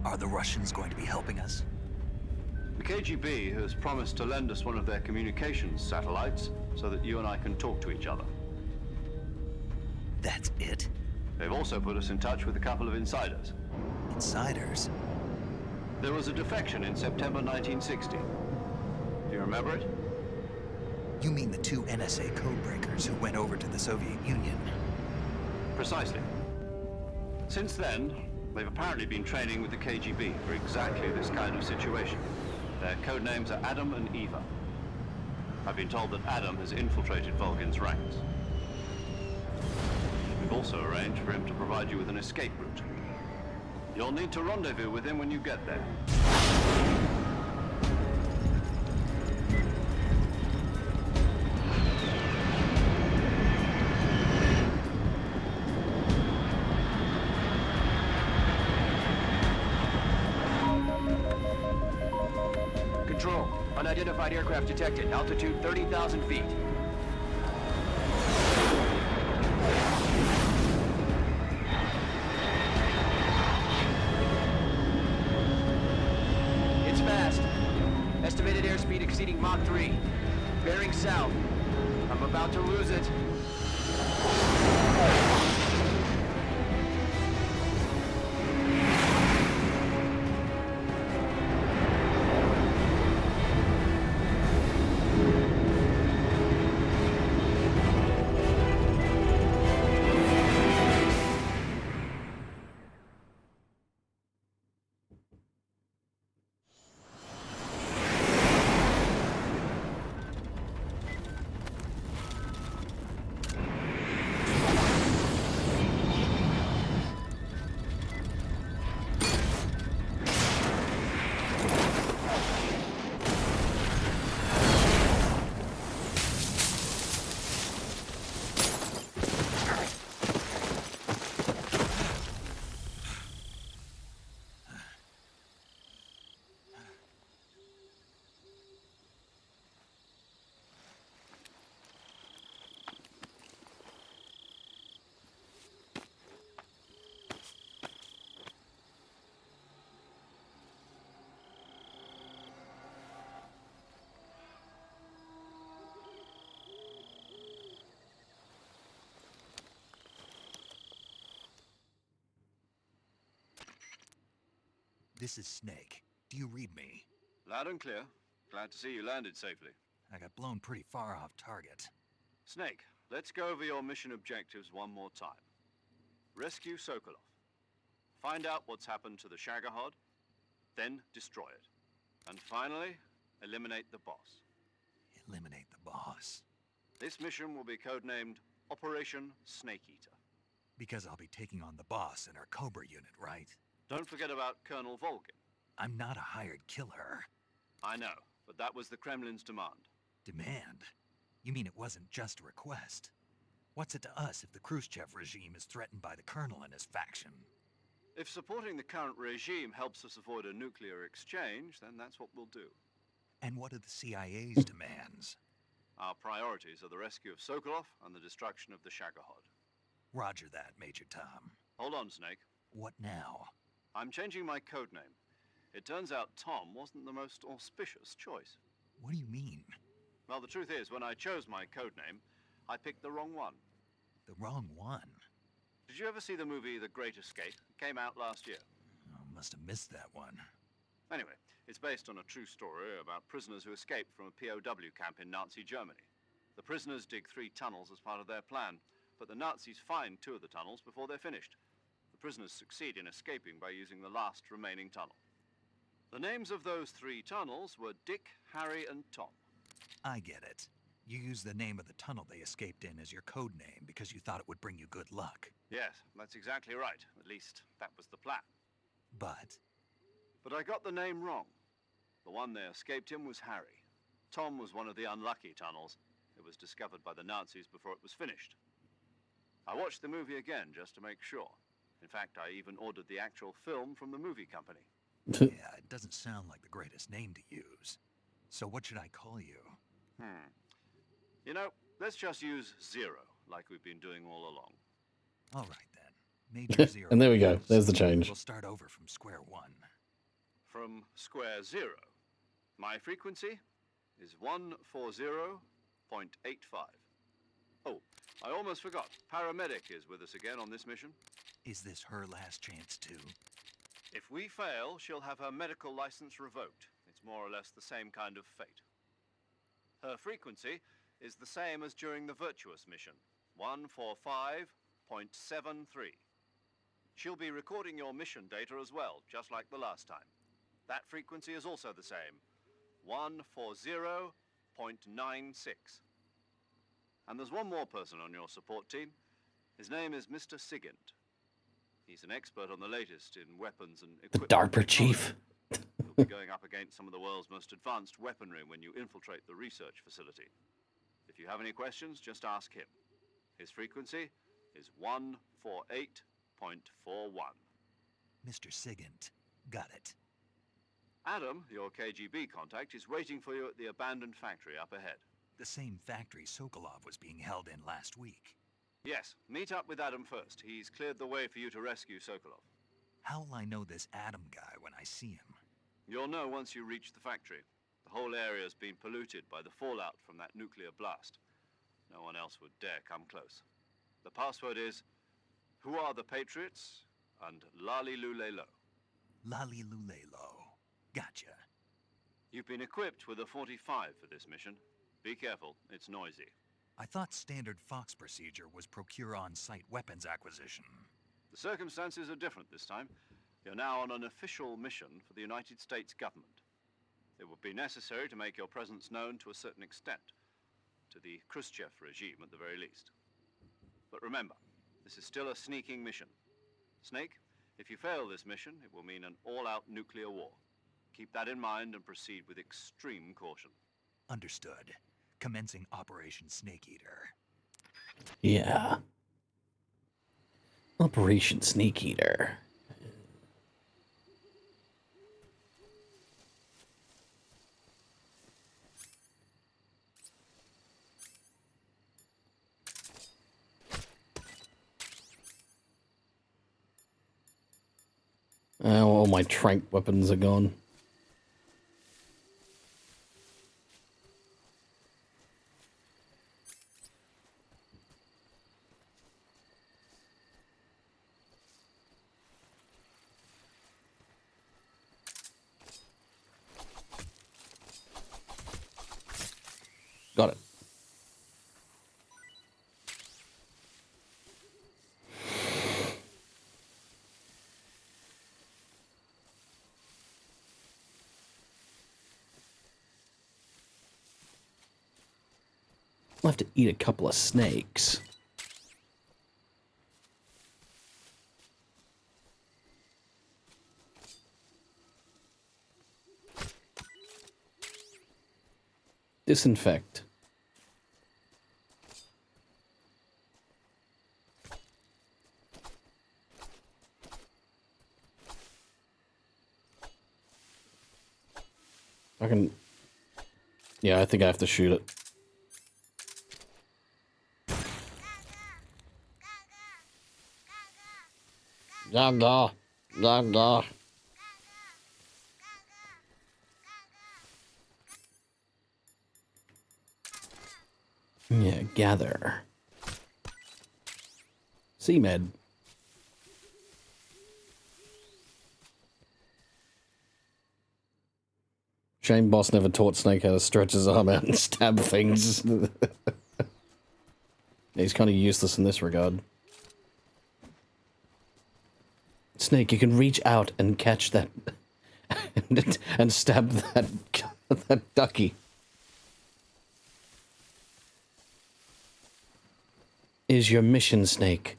Are the Russians going to be helping us? The KGB has promised to lend us one of their communications satellites so that you and I can talk to each other. That's it? They've also put us in touch with a couple of insiders. Insiders? There was a defection in September 1960. Do you remember it? You mean the 2 NSA codebreakers who went over to the Soviet Union? Precisely. Since then, they've apparently been training with the KGB for exactly this kind of situation. Their code names are Adam and Eva. I've been told that Adam has infiltrated Volgin's ranks. We've also arranged for him to provide you with an escape route. You'll need to rendezvous with him when you get there. Control. Unidentified aircraft detected. Altitude 30,000 feet. It's fast. Estimated airspeed exceeding Mach 3. Bearing south. I'm about to lose it. This is Snake. Do you read me? Loud and clear. Glad to see you landed safely. I got blown pretty far off target. Snake, let's go over your mission objectives one more time. Rescue Sokolov. Find out what's happened to the Shagohod, then destroy it. And finally, eliminate the boss. Eliminate the boss. This mission will be codenamed Operation Snake Eater. Because I'll be taking on the boss in our Cobra unit, right? Don't forget about Colonel Volgin. I'm not a hired killer. I know, but that was the Kremlin's demand. Demand? You mean it wasn't just a request? What's it to us if the Khrushchev regime is threatened by the Colonel and his faction? If supporting the current regime helps us avoid a nuclear exchange, then that's what we'll do. And what are the CIA's demands? Our priorities are the rescue of Sokolov and the destruction of the Shagohod. Roger that, Major Tom. Hold on, Snake. What now? I'm changing my code name. It turns out Tom wasn't the most auspicious choice. What do you mean? Well, the truth is, when I chose my code name, I picked the wrong one. The wrong one? Did you ever see the movie The Great Escape? It came out last year. Oh, must have missed that one. Anyway, it's based on a true story about prisoners who escaped from a POW camp in Nazi Germany. The prisoners dig 3 tunnels as part of their plan, but the Nazis find 2 of the tunnels before they're finished. The prisoners succeed in escaping by using the last remaining tunnel. The names of those 3 tunnels were Dick, Harry, and Tom. I get it. You used the name of the tunnel they escaped in as your code name because you thought it would bring you good luck. Yes, that's exactly right. At least, that was the plan. But I got the name wrong. The one they escaped in was Harry. Tom was one of the unlucky tunnels. It was discovered by the Nazis before it was finished. I watched the movie again just to make sure. In fact, I even ordered the actual film from the movie company. yeah, it doesn't sound like the greatest name to use. So what should I call you? You know, let's just use Zero, like we've been doing all along. All right, then. Major Zero. And there we go. There's the change. We'll start over from square one. From square 0. My frequency is 140.85. Oh, I almost forgot. Paramedic is with us again on this mission. Is this her last chance, too? If we fail, she'll have her medical license revoked. It's more or less the same kind of fate. Her frequency is the same as during the Virtuous mission, 145.73. She'll be recording your mission data as well, just like the last time. That frequency is also the same, 140.96. And there's one more person on your support team. His name is Mr. Sigint. He's an expert on the latest in weapons and equipment. The DARPA chief. You'll be going up against some of the world's most advanced weaponry when you infiltrate the research facility. If you have any questions, just ask him. His frequency is 148.41. Mr. Sigint. Got it. Adam, your KGB contact, is waiting for you at the abandoned factory up ahead. The same factory Sokolov was being held in last week. Yes, meet up with Adam first. He's cleared the way for you to rescue Sokolov. How'll I know this Adam guy when I see him? You'll know once you reach the factory. The whole area's been polluted by the fallout from that nuclear blast. No one else would dare come close. The password is, "Who are the Patriots?" and Lali Lule Lo. Lali Lule Lo. Gotcha. You've been equipped with a 45 for this mission. Be careful, it's noisy. I thought standard Fox procedure was procure on-site weapons acquisition. The circumstances are different this time. You're now on an official mission for the United States government. It would be necessary to make your presence known to a certain extent, to the Khrushchev regime at the very least. But remember, this is still a sneaking mission. Snake, if you fail this mission, it will mean an all-out nuclear war. Keep that in mind and proceed with extreme caution. Understood. Commencing Operation Snake Eater. Yeah. Operation Snake Eater. Oh, all my trank weapons are gone. Got it. I'll have to eat a couple of snakes. Disinfect. I can... Yeah, I think I have to shoot it. Gaga. Gaga. Yeah, gather. C-Med. Shame Boss never taught Snake how to stretch his arm out and stab things. He's kind of useless in this regard. Snake, you can reach out and catch that and stab that ducky. Is your mission, Snake?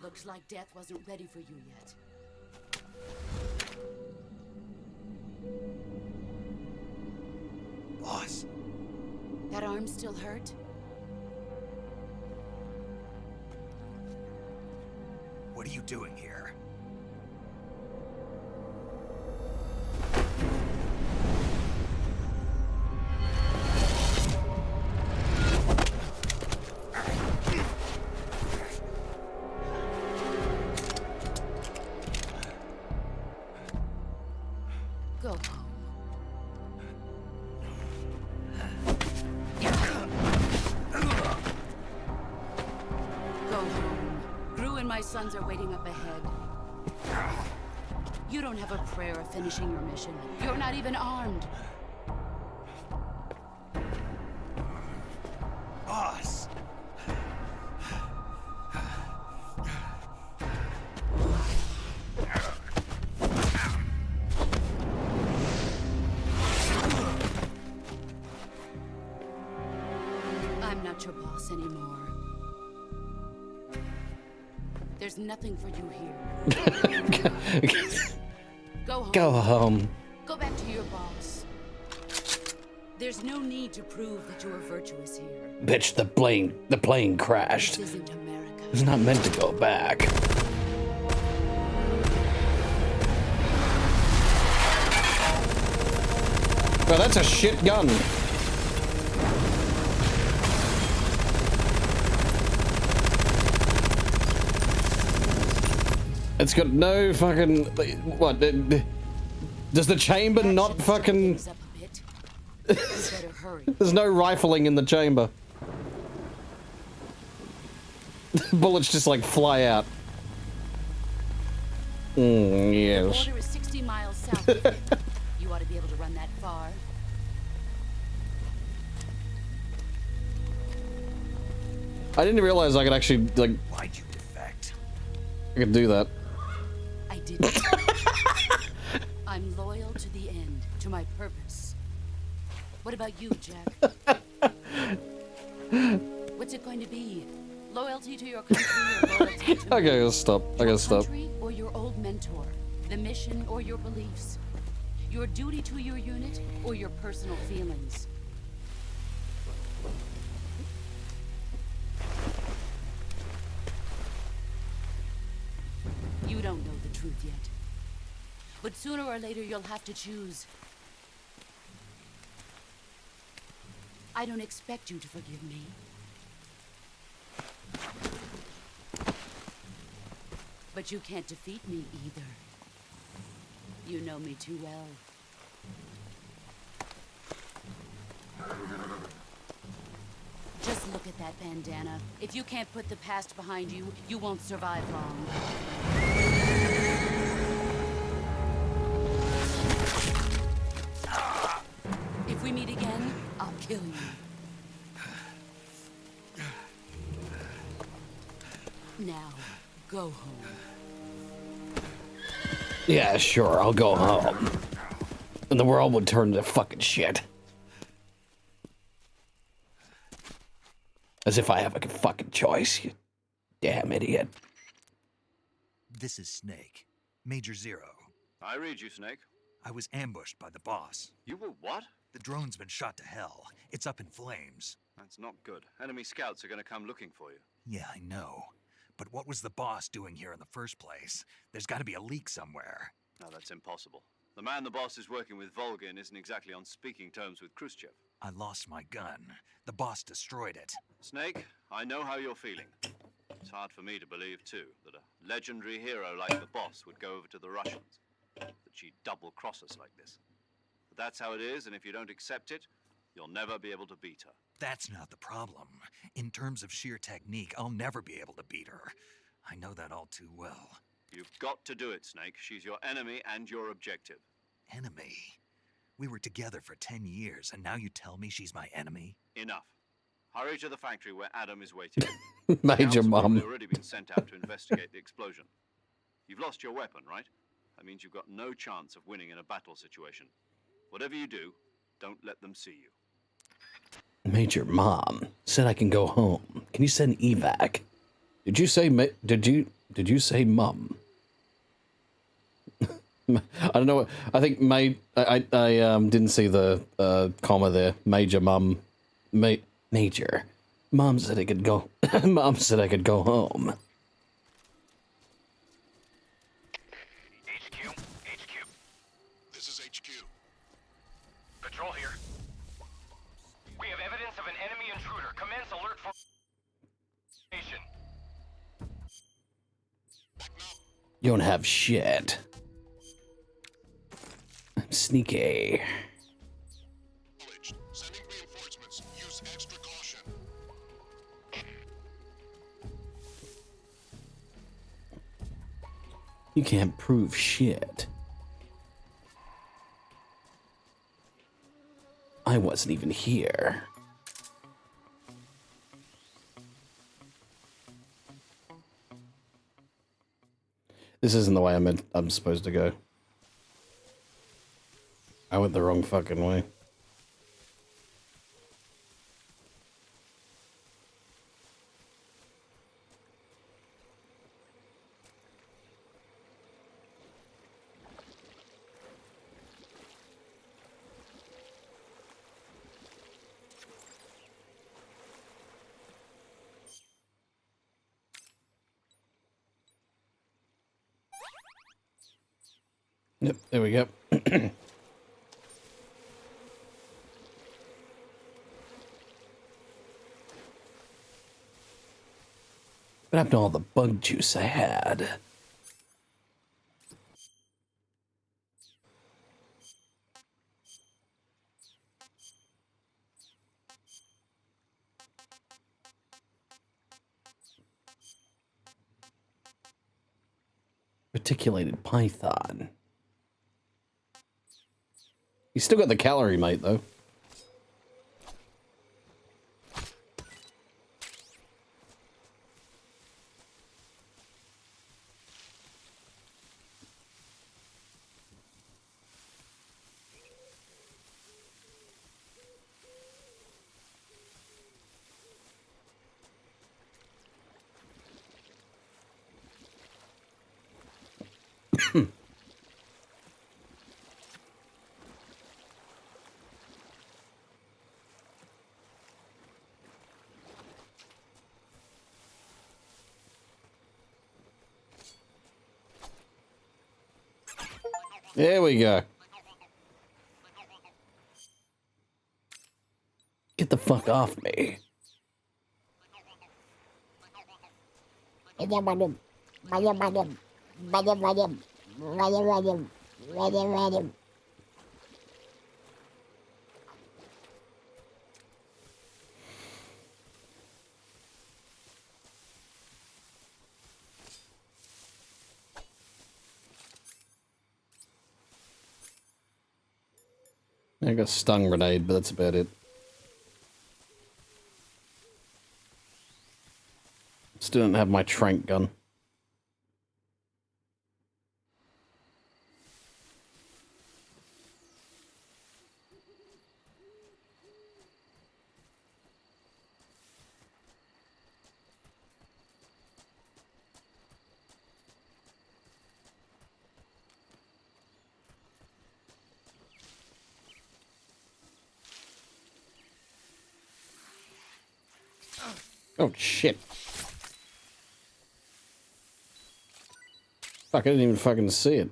Looks like death wasn't ready for you yet. Boss. That arm still hurt? What are you doing here? Go home. Go home. Gru and my sons are waiting up ahead. You don't have a prayer of finishing your mission. You're not even armed. Boss. I'm not your boss anymore. There's nothing for you here. Go home. Go home. Go back to your boss. There's no need to prove that you are virtuous here. Bitch, the plane crashed. This isn't America. It's not meant to go back. Well, that's a shit gun. It's got no fucking... What? Does the chamber not fucking... There's no rifling in the chamber. Bullets just like fly out. Yes. The border is 60 miles south of here. You ought to be able to run that far. I didn't realize I could actually, like... Why'd you defect? I could do that. I didn't. I'm loyal to the end, to my purpose. What about you, Jack? What's it going to be? Loyalty to your country or loyalty to I gotta stop. I gotta stop. country or your old mentor? The mission or your beliefs? Your duty to your unit or your personal feelings? You don't know the truth yet. But sooner or later you'll have to choose. I don't expect you to forgive me. But you can't defeat me either. You know me too well. Just Just look at that bandana. If you can't put the past behind you, you won't survive long. If we meet again, I'll kill you. Now, go home. Yeah, sure, I'll go home. And the world would turn to fucking shit. As if I have a fucking choice, you damn idiot. This is Snake. Major Zero. I read you, Snake. I was ambushed by the boss. You were what? The drone's been shot to hell. It's up in flames. That's not good. Enemy scouts are going to come looking for you. Yeah, I know. But what was the boss doing here in the first place? There's got to be a leak somewhere. No, that's impossible. The man the boss is working with, Volgin, isn't exactly on speaking terms with Khrushchev. I lost my gun. The boss destroyed it. Snake, I know how you're feeling. It's hard for me to believe, too, that a legendary hero like the boss would go over to the Russians. That she'd double-cross us like this. But that's how it is, and if you don't accept it, you'll never be able to beat her. That's not the problem. In terms of sheer technique, I'll never be able to beat her. I know that all too well. You've got to do it, Snake. She's your enemy and your objective. Enemy? We were together for 10 years, and now you tell me she's my enemy? Enough. Hurry to the factory where Adam is waiting. Major Mom. They've already been sent out to investigate the explosion. You've lost your weapon, right? That means you've got no chance of winning in a battle situation. Whatever you do, don't let them see you. Major Mom said I can go home. Can you send evac? Did you say did you say mum? I don't know. I think I didn't see the comma there. Major Mum, Major. Mom said I could go. Mom said I could go home. HQ. This is HQ. Patrol here. We have evidence of an enemy intruder. Commence alert for station. You don't have shit. I'm sneaky. Sending reinforcements. Use extra caution. You can't prove shit. I wasn't even here. This isn't the way I'm supposed to go. I went the wrong fucking way. Yep, there we go. What happened to all the bug juice I had? Reticulated python. You still got the calorie, mate, though. There we go. Get the fuck off me. I got a stun grenade, but that's about it. Still don't have my trank gun. Oh shit. Fuck, I didn't even fucking see it.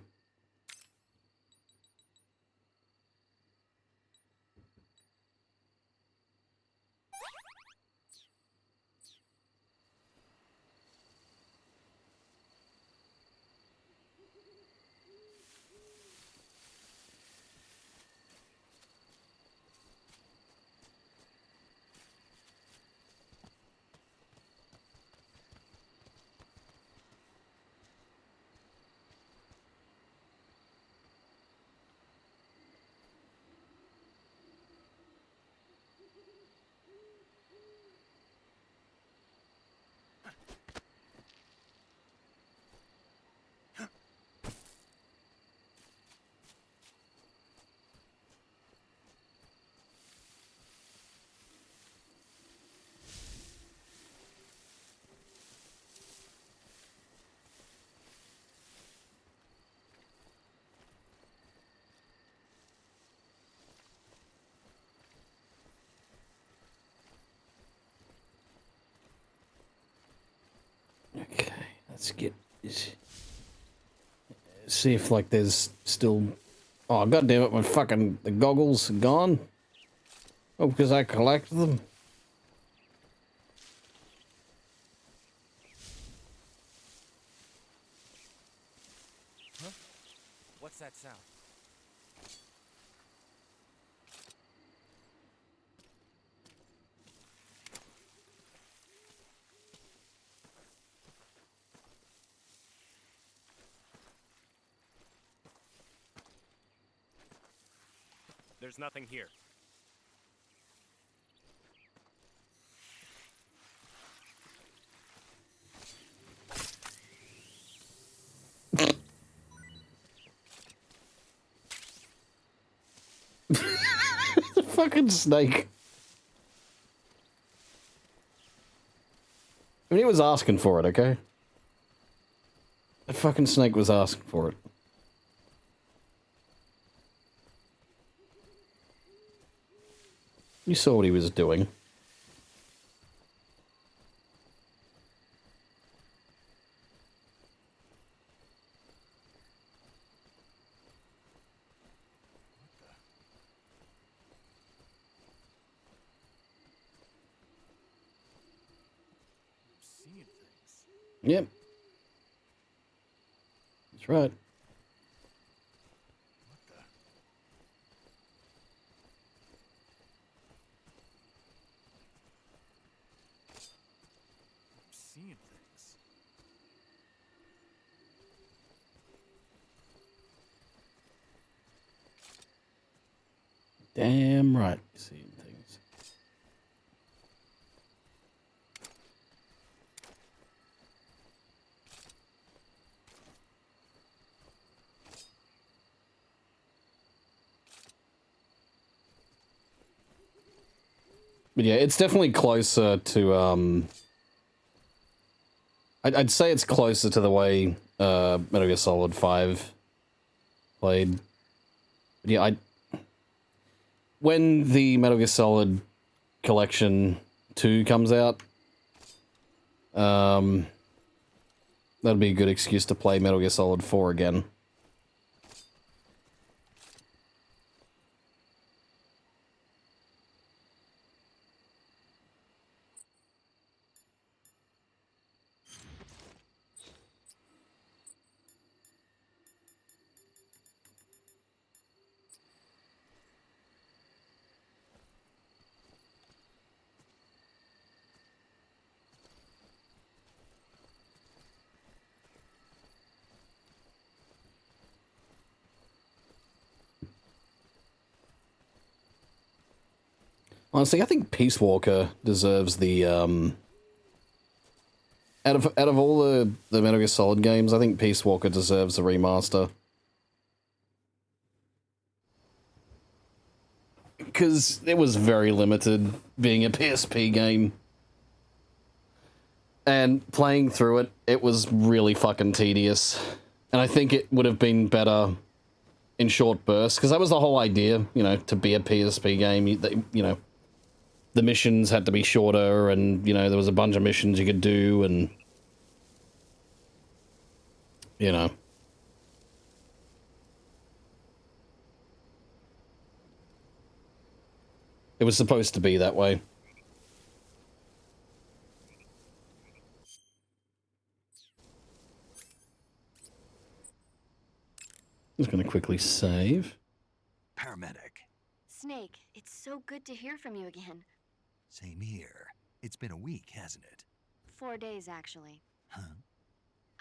Okay, let's get see if like there's still. Oh god damn it! My fucking the goggles are gone. Oh, because I collected them. Huh? What's that sound? There's nothing here. The fucking snake. I mean, he was asking for it, okay? The fucking snake was asking for it. You saw what he was doing. Seeing things. Yep. That's right. Seeing things. Damn right. Seeing things. But yeah, it's definitely closer to, I'd say it's closer to the way, Metal Gear Solid 5 played. But yeah, when the Metal Gear Solid Collection 2 comes out, that'll be a good excuse to play Metal Gear Solid 4 again. Honestly, I think Peace Walker deserves the, out of all the Metal Gear Solid games, I think Peace Walker deserves the remaster. Because it was very limited, being a PSP game. And playing through it, it was really fucking tedious. And I think it would have been better in short bursts, because that was the whole idea, you know, to be a PSP game. You know, the missions had to be shorter, and, you know, there was a bunch of missions you could do, and, you know. It was supposed to be that way. Just gonna quickly save. Paramedic. Snake, it's so good to hear from you again. Same here. It's been a week, hasn't it? 4 days, actually. Huh?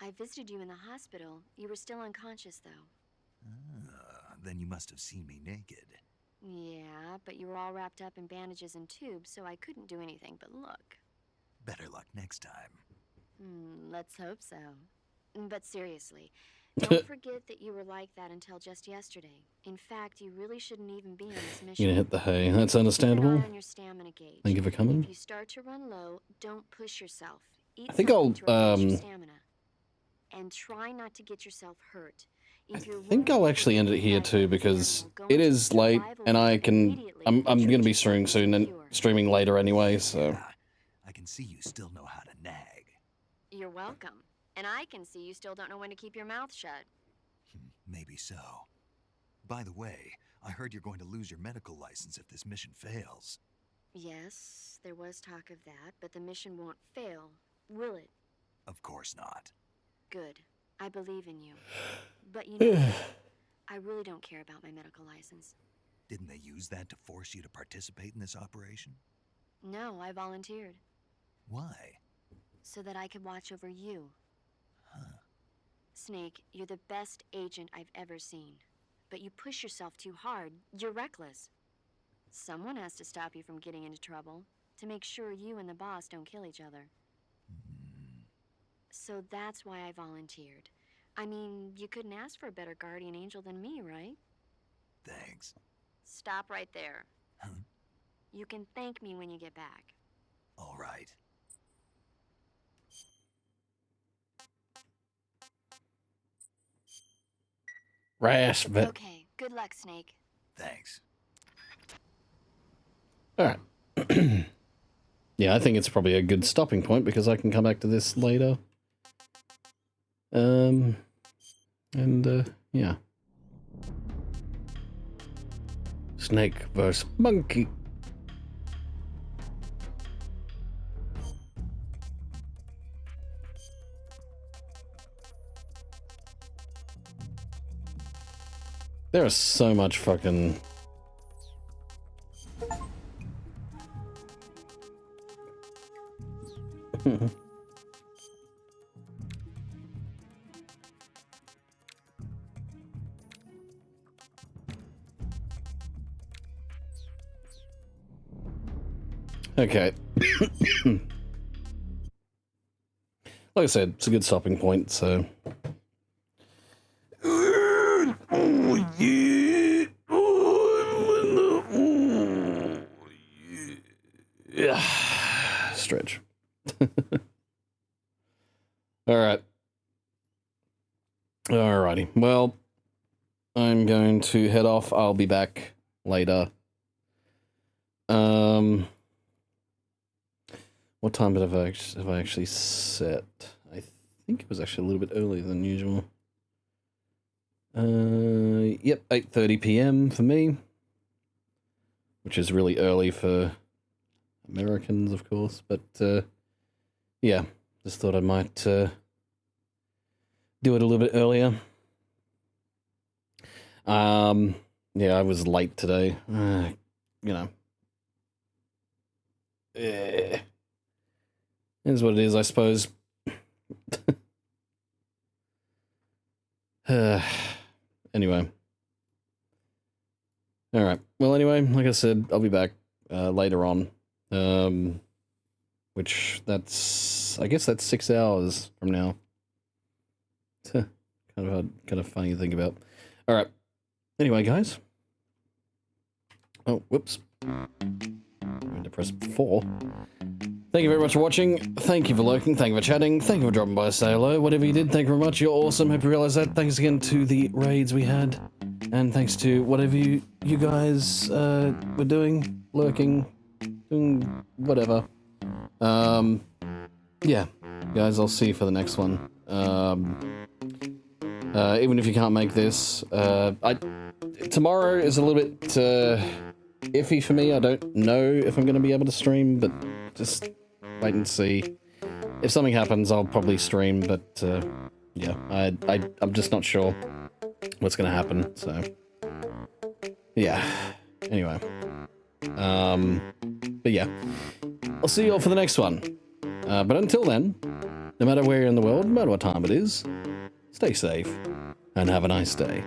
I visited you in the hospital. You were still unconscious, though. Then you must have seen me naked. Yeah, but you were all wrapped up in bandages and tubes, so I couldn't do anything but look. Better luck next time. Let's hope so. But seriously, don't forget that you were like that until just yesterday. In fact, you really shouldn't even be on this mission. You're gonna hit the hay. That's understandable. Keep an eye on your stamina gauge. Thank you for coming. If you start to run low, don't push yourself. Eat I think something to I'll, replenish your stamina. And try not to get yourself hurt. I think I'll actually end it here too, because it is late and I'm gonna be streaming soon and streaming later anyway, so. I can see you still know how to nag. You're welcome. And I can see you still don't know when to keep your mouth shut. Maybe so. By the way, I heard you're going to lose your medical license if this mission fails. Yes, there was talk of that, but the mission won't fail, will it? Of course not. Good. I believe in you. But you know, I really don't care about my medical license. Didn't they use that to force you to participate in this operation? No, I volunteered. Why? So that I could watch over you. Huh. Snake, you're the best agent I've ever seen. But you push yourself too hard. You're reckless. Someone has to stop you from getting into trouble, to make sure you and the boss don't kill each other. So that's why I volunteered. I mean, you couldn't ask for a better guardian angel than me, right? Thanks. Stop right there. Huh? You can thank me when you get back. All right. Rash, but... Okay, good luck, Snake. Thanks. Alright. Yeah, I think it's probably a good stopping point because I can come back to this later. Yeah. Snake vs. Monkey. There is so much fucking... Okay. Like I said, it's a good stopping point, so... Oh, yeah. Oh, yeah. Stretch. Alright. Alrighty. Well, I'm going to head off. I'll be back later. What time have I actually set? I think it was actually a little bit earlier than usual. Yep, 8:30 p.m. for me, which is really early for Americans, of course. But yeah, just thought I might do it a little bit earlier. Yeah, I was late today. You know. Is what it is, I suppose. Anyway. Alright. Well, anyway, like I said, I'll be back. later on. Which I guess that's 6 hours from now. kind of funny to think about. All right. Anyway, guys. Oh, whoops. I'm going to press 4. Thank you very much for watching. Thank you for lurking. Thank you for chatting. Thank you for dropping by to say hello. Whatever you did, thank you very much. You're awesome. Hope you realize that. Thanks again to the raids we had. And thanks to whatever you guys were doing, lurking, doing whatever. Yeah, guys, I'll see you for the next one. Even if you can't make this, tomorrow is a little bit iffy for me. I don't know if I'm going to be able to stream, but just wait and see. If something happens, I'll probably stream, but yeah, I'm just not sure what's going to happen, so yeah. Anyway, but yeah, I'll see you all for the next one. But until then, no matter where you're in the world, no matter what time it is, stay safe and have a nice day.